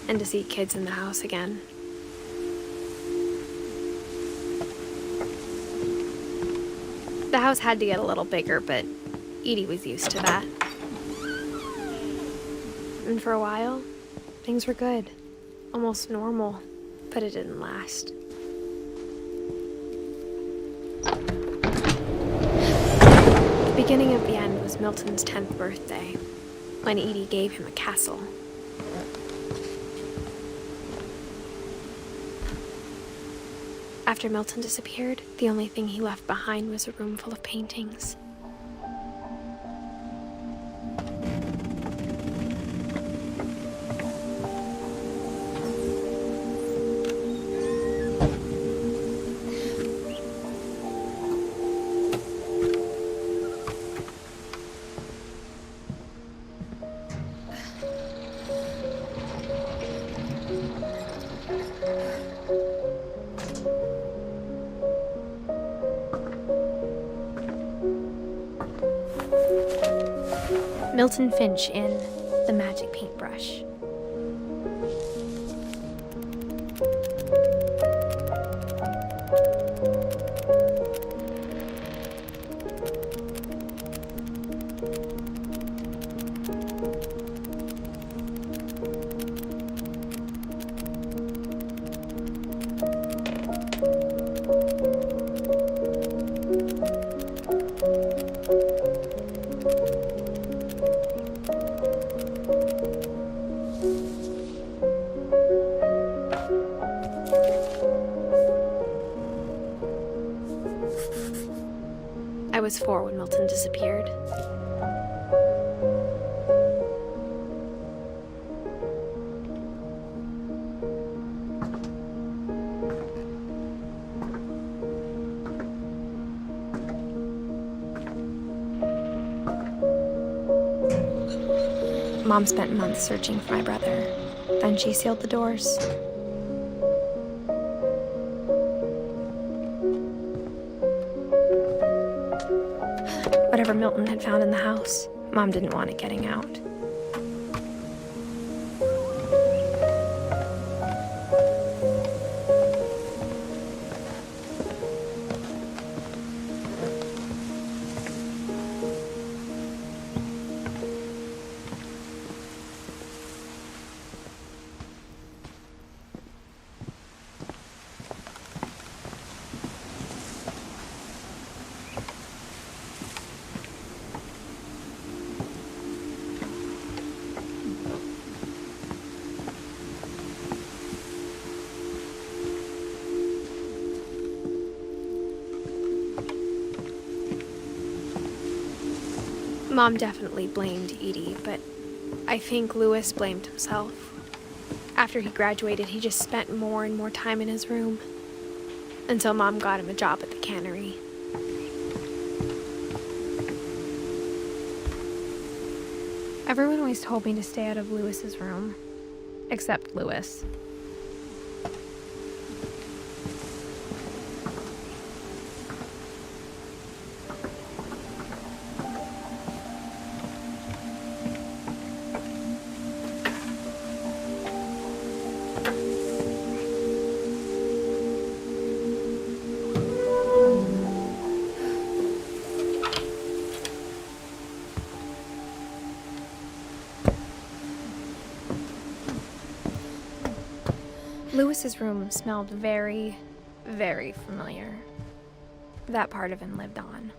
And to see kids in the house again. The house had to get a little bigger, but Edie was used to that. And for a while, things were good. Almost normal, but it didn't last. The beginning of the end was Milton's 10th birthday, when Edie gave him a castle. After Milton disappeared, the only thing he left behind was a room full of paintings. Milton Finch in The Magic Paintbrush. I was 4 when Milton disappeared. Mom spent months searching for my brother. Then she sealed the doors. Whatever Milton had found in the house, Mom didn't want it getting out. Mom definitely blamed Edie, but I think Louis blamed himself. After he graduated, he just spent more and more time in his room, until Mom got him a job at the cannery. Everyone always told me to stay out of Louis's room, except Louis. Louis's room smelled very, very familiar. That part of him lived on.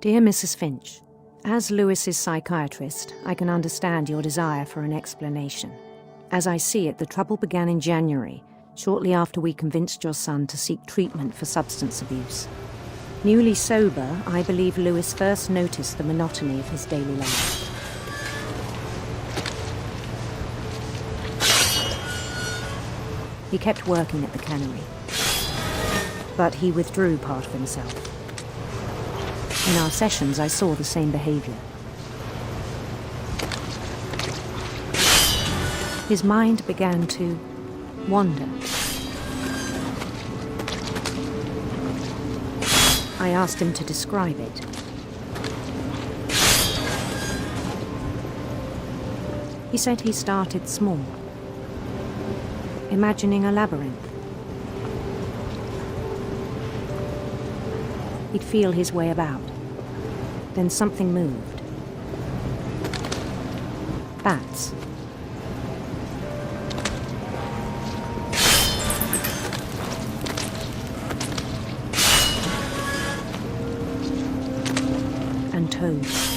Dear Mrs. Finch, as Louis's psychiatrist, I can understand your desire for an explanation. As I see it, the trouble began in January, shortly after we convinced your son to seek treatment for substance abuse. Newly sober, I believe Louis first noticed the monotony of his daily life. He kept working at the cannery, but he withdrew part of himself. In our sessions, I saw the same behavior. His mind began to wander. I asked him to describe it. He said he started small, imagining a labyrinth. He'd feel his way about. Then something moved. Bats. And toads.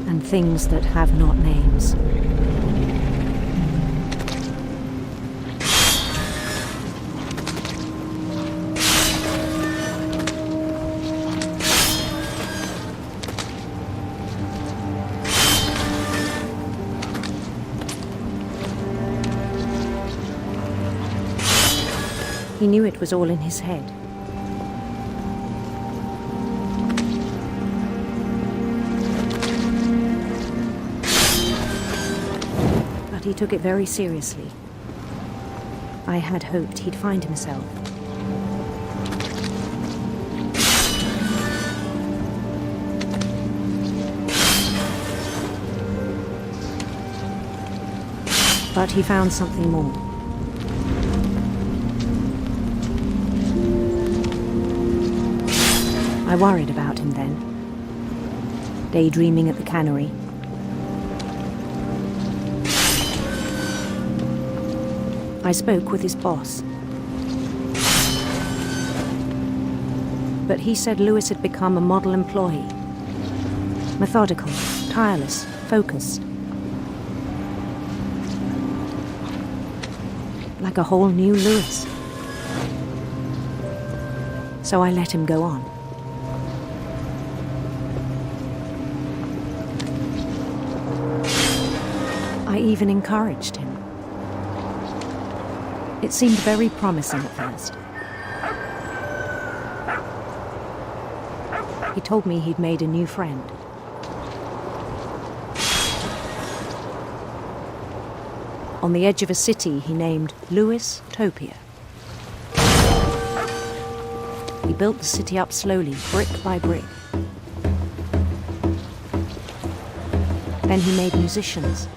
And things that have not names. He knew it was all in his head. But he took it very seriously. I had hoped he'd find himself. But he found something more. I worried about him then, daydreaming at the cannery. I spoke with his boss, but he said Lewis had become a model employee. Methodical, tireless, focused. Like a whole new Lewis. So I let him go on. I even encouraged him. It seemed very promising at first. He told me he'd made a new friend. On the edge of a city he named Lewis Topia. He built the city up slowly, brick by brick. Then he made musicians.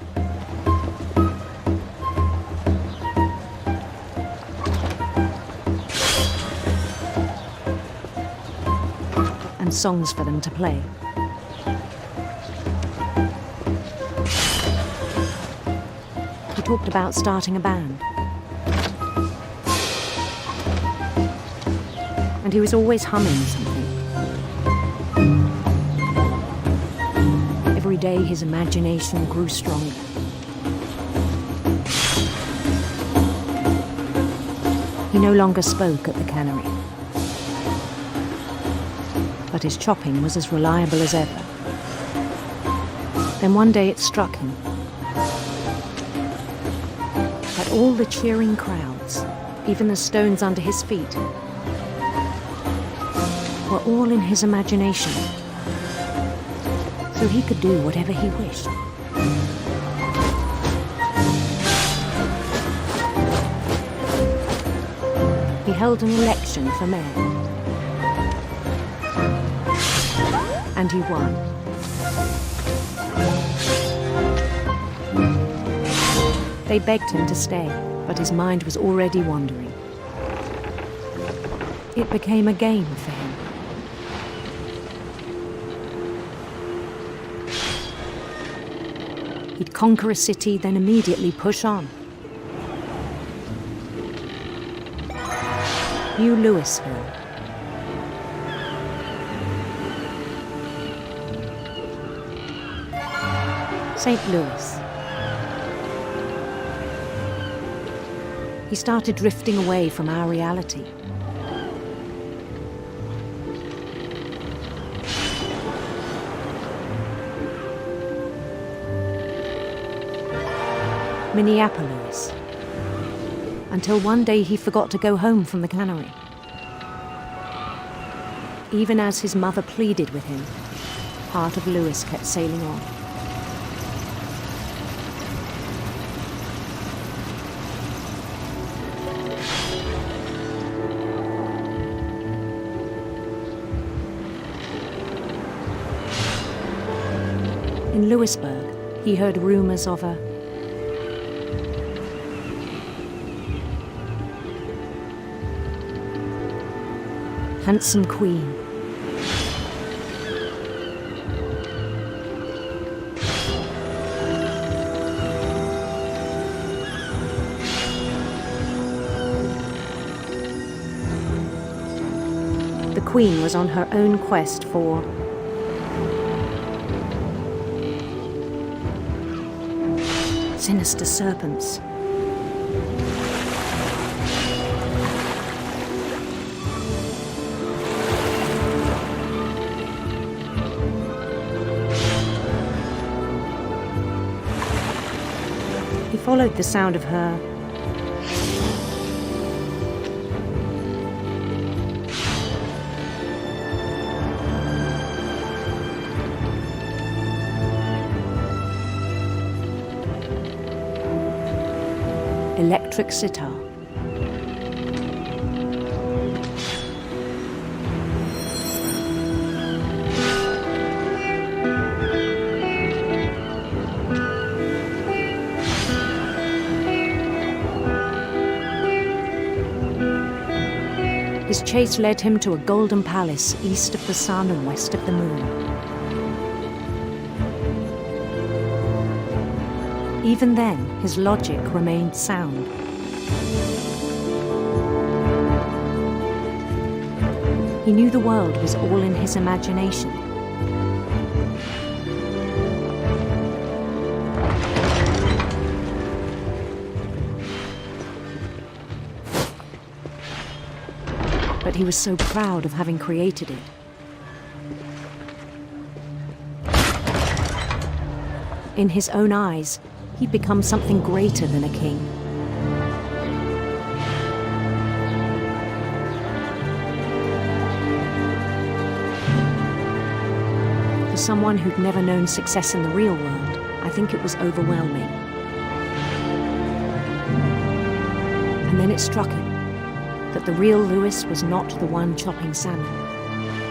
And songs for them to play. He talked about starting a band. And he was always humming something. Every day his imagination grew stronger. He no longer spoke at the cannery. But his chopping was as reliable as ever. Then one day it struck him that all the cheering crowds, even the stones under his feet, were all in his imagination, so he could do whatever he wished. He held an election for mayor, and he won. They begged him to stay, but his mind was already wandering. It became a game for him. He'd conquer a city, then immediately push on. New Louisville. St. Louis. He started drifting away from our reality. Minneapolis. Until one day he forgot to go home from the cannery. Even as his mother pleaded with him, part of Lewis kept sailing on. In Lewisburg, he heard rumors of a handsome queen. The queen was on her own quest for sinister serpents. He followed the sound of her electric sitar. His chase led him to a golden palace east of the sun and west of the moon. Even then, his logic remained sound. He knew the world was all in his imagination. But he was so proud of having created it. In his own eyes, he'd become something greater than a king. For someone who'd never known success in the real world, I think it was overwhelming. And then it struck him that the real Lewis was not the one chopping salmon,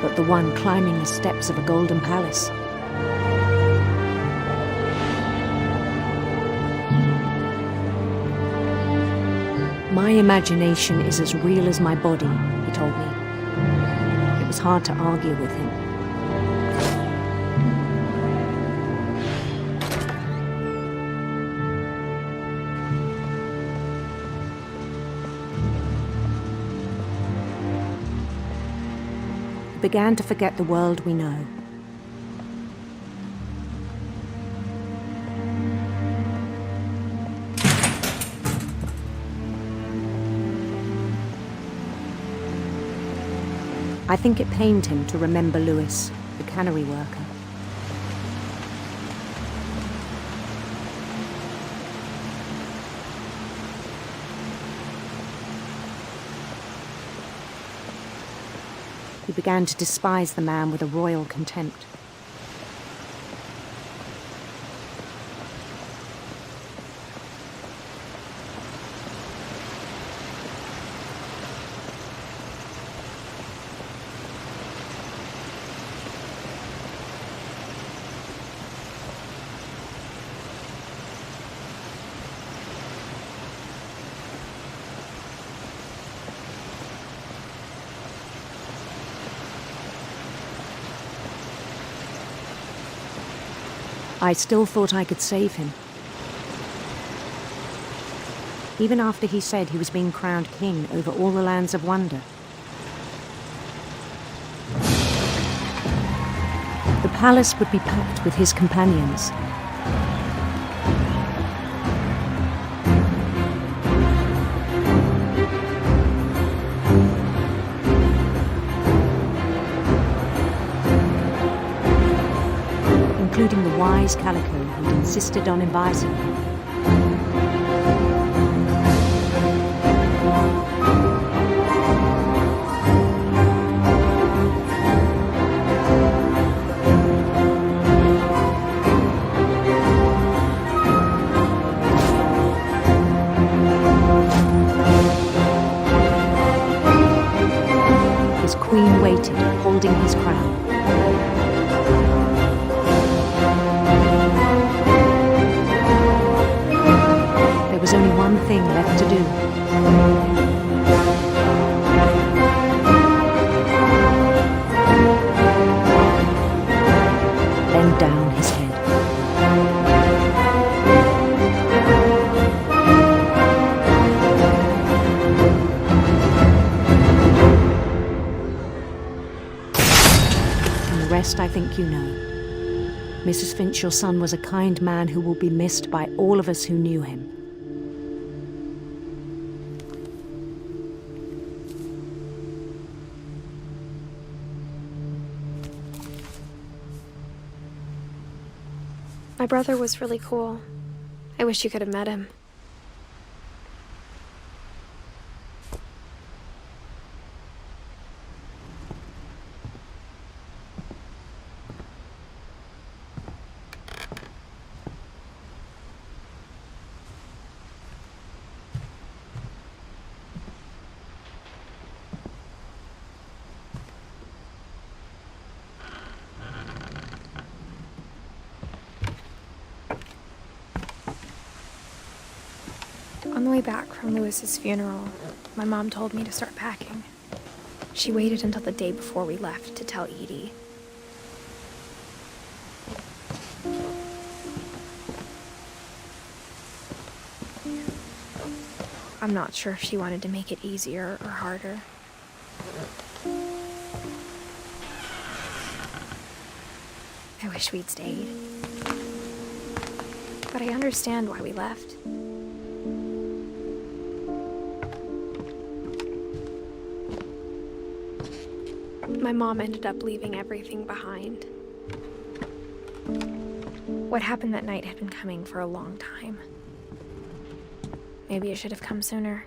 but the one climbing the steps of a golden palace. My imagination is as real as my body, he told me. It was hard to argue with him. We began to forget the world we know. I think it pained him to remember Lewis, the cannery worker. He began to despise the man with a royal contempt. I still thought I could save him. Even after he said he was being crowned king over all the lands of wonder. The palace would be packed with his companions. Including the wise Calico who'd insisted on advising him. His queen waited, holding his crown. There was only one thing left to do. Bend down his head. And the rest I think you know. Mrs. Finch, your son was a kind man who will be missed by all of us who knew him. My brother was really cool. I wish you could have met him. On the way back from Lewis's funeral, my mom told me to start packing. She waited until the day before we left to tell Edie. I'm not sure if she wanted to make it easier or harder. I wish we'd stayed. But I understand why we left. My mom ended up leaving everything behind. What happened that night had been coming for a long time. Maybe it should have come sooner.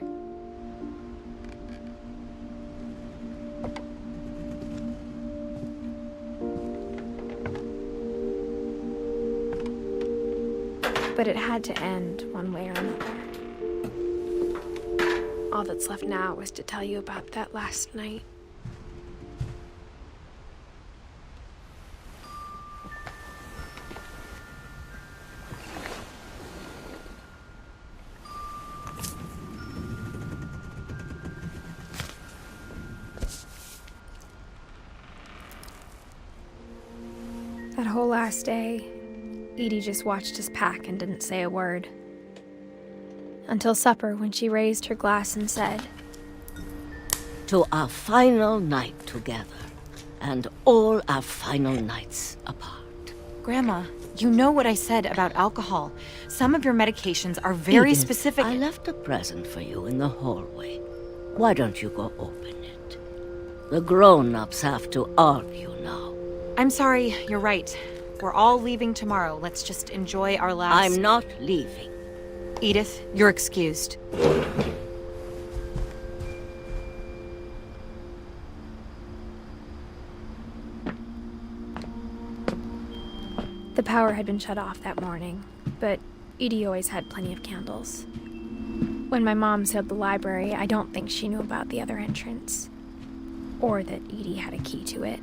But it had to end one way or another. All that's left now was to tell you about that last night. That whole last day, Edie just watched us pack and didn't say a word. Until supper, when she raised her glass and said, "To our final night together, and all our final nights apart." Grandma, you know what I said about alcohol. Some of your medications are very Edith, specific. I left a present for you in the hallway. Why don't you go open it? The grown-ups have to argue now. I'm sorry, you're right. We're all leaving tomorrow. Let's just enjoy our last... I'm not leaving. Edith, you're excused. The power had been shut off that morning, but Edie always had plenty of candles. When my mom sealed the library, I don't think she knew about the other entrance, or that Edie had a key to it.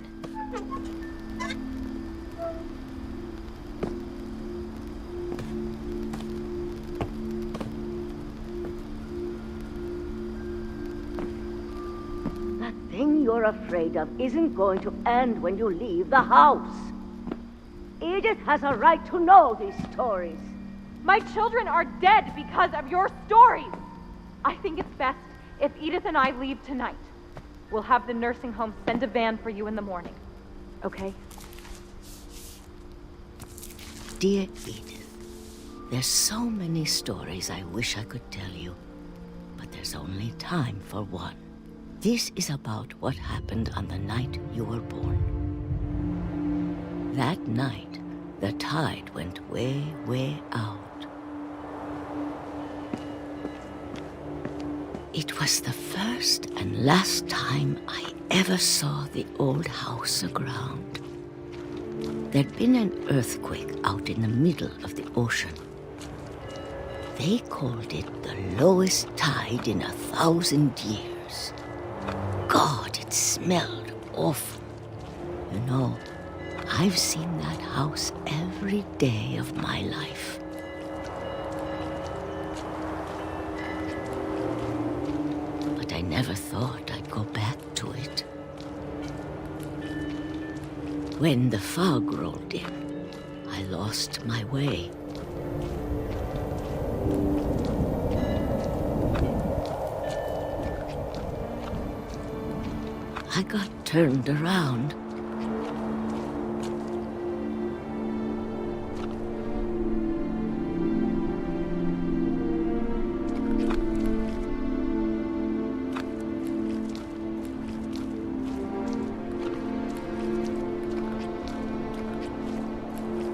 That thing you're afraid of isn't going to end when you leave the house. Edith has a right to know these stories. My children are dead because of your stories. I think it's best if Edith and I leave tonight. We'll have the nursing home send a van for you in the morning. Okay? Dear Edith, there's so many stories I wish I could tell you, but there's only time for one. This is about what happened on the night you were born. That night, the tide went way, way out. It was the first and last time I ever saw the old house aground. There'd been an earthquake out in the middle of the ocean. They called it the lowest tide in 1,000 years. God, it smelled awful. You know, I've seen that house every day of my life. But I never thought I'd go back to it. When the fog rolled in, I lost my way. I got turned around.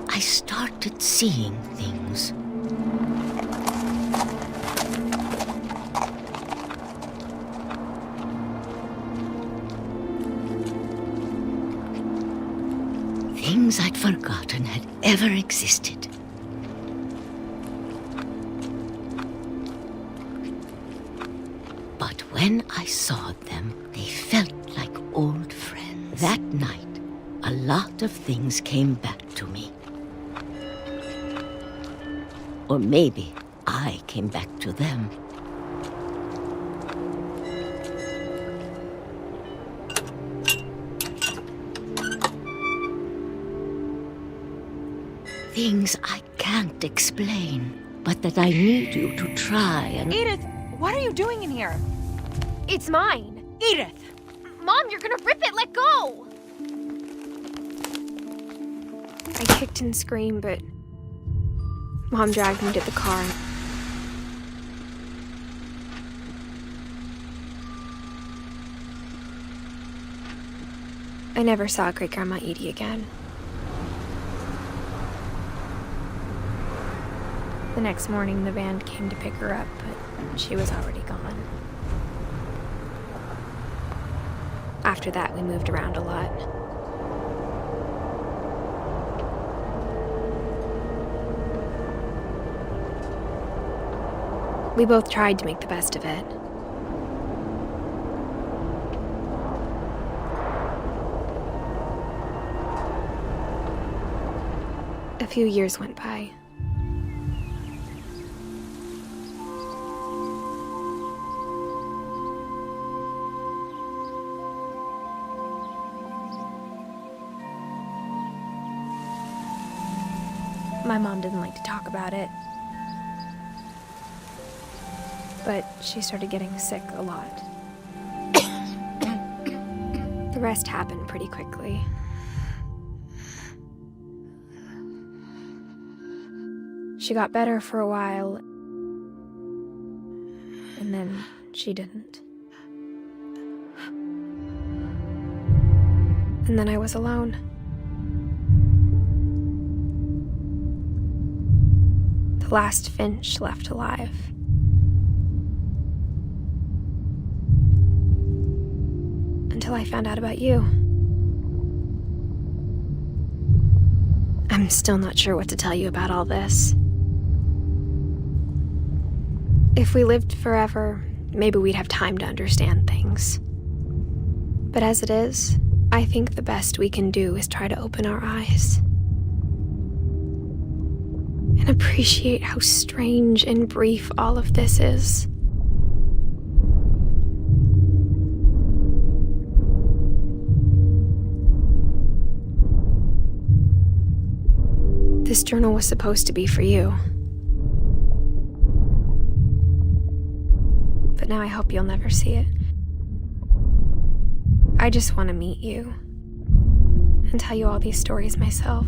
I started seeing things. Things I'd forgotten had ever existed. But when I saw them, they felt like old friends. That night, a lot of things came back to me. Or maybe I came back to them. Things I can't explain, but that I need you to try and... Edith, what are you doing in here? It's mine. Edith! Mom, you're gonna rip it! Let go! I kicked and screamed, but Mom dragged me to the car. I never saw Great-Grandma Edie again. The next morning, the van came to pick her up, but she was already gone. After that, we moved around a lot. We both tried to make the best of it. A few years went by. My mom didn't like to talk about it, but she started getting sick a lot. The rest happened pretty quickly. She got better for a while, and then she didn't. And then I was alone. The last Finch left alive. Until I found out about you. I'm still not sure what to tell you about all this. If we lived forever, maybe we'd have time to understand things. But as it is, I think the best we can do is try to open our eyes. And appreciate how strange and brief all of this is. This journal was supposed to be for you. But now I hope you'll never see it. I just want to meet you and tell you all these stories myself.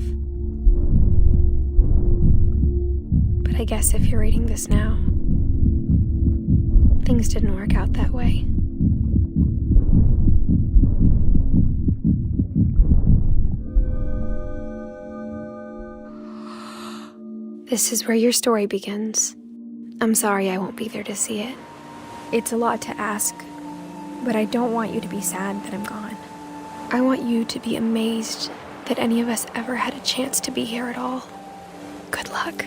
But I guess if you're reading this now, things didn't work out that way. This is where your story begins. I'm sorry I won't be there to see it. It's a lot to ask, but I don't want you to be sad that I'm gone. I want you to be amazed that any of us ever had a chance to be here at all. Good luck.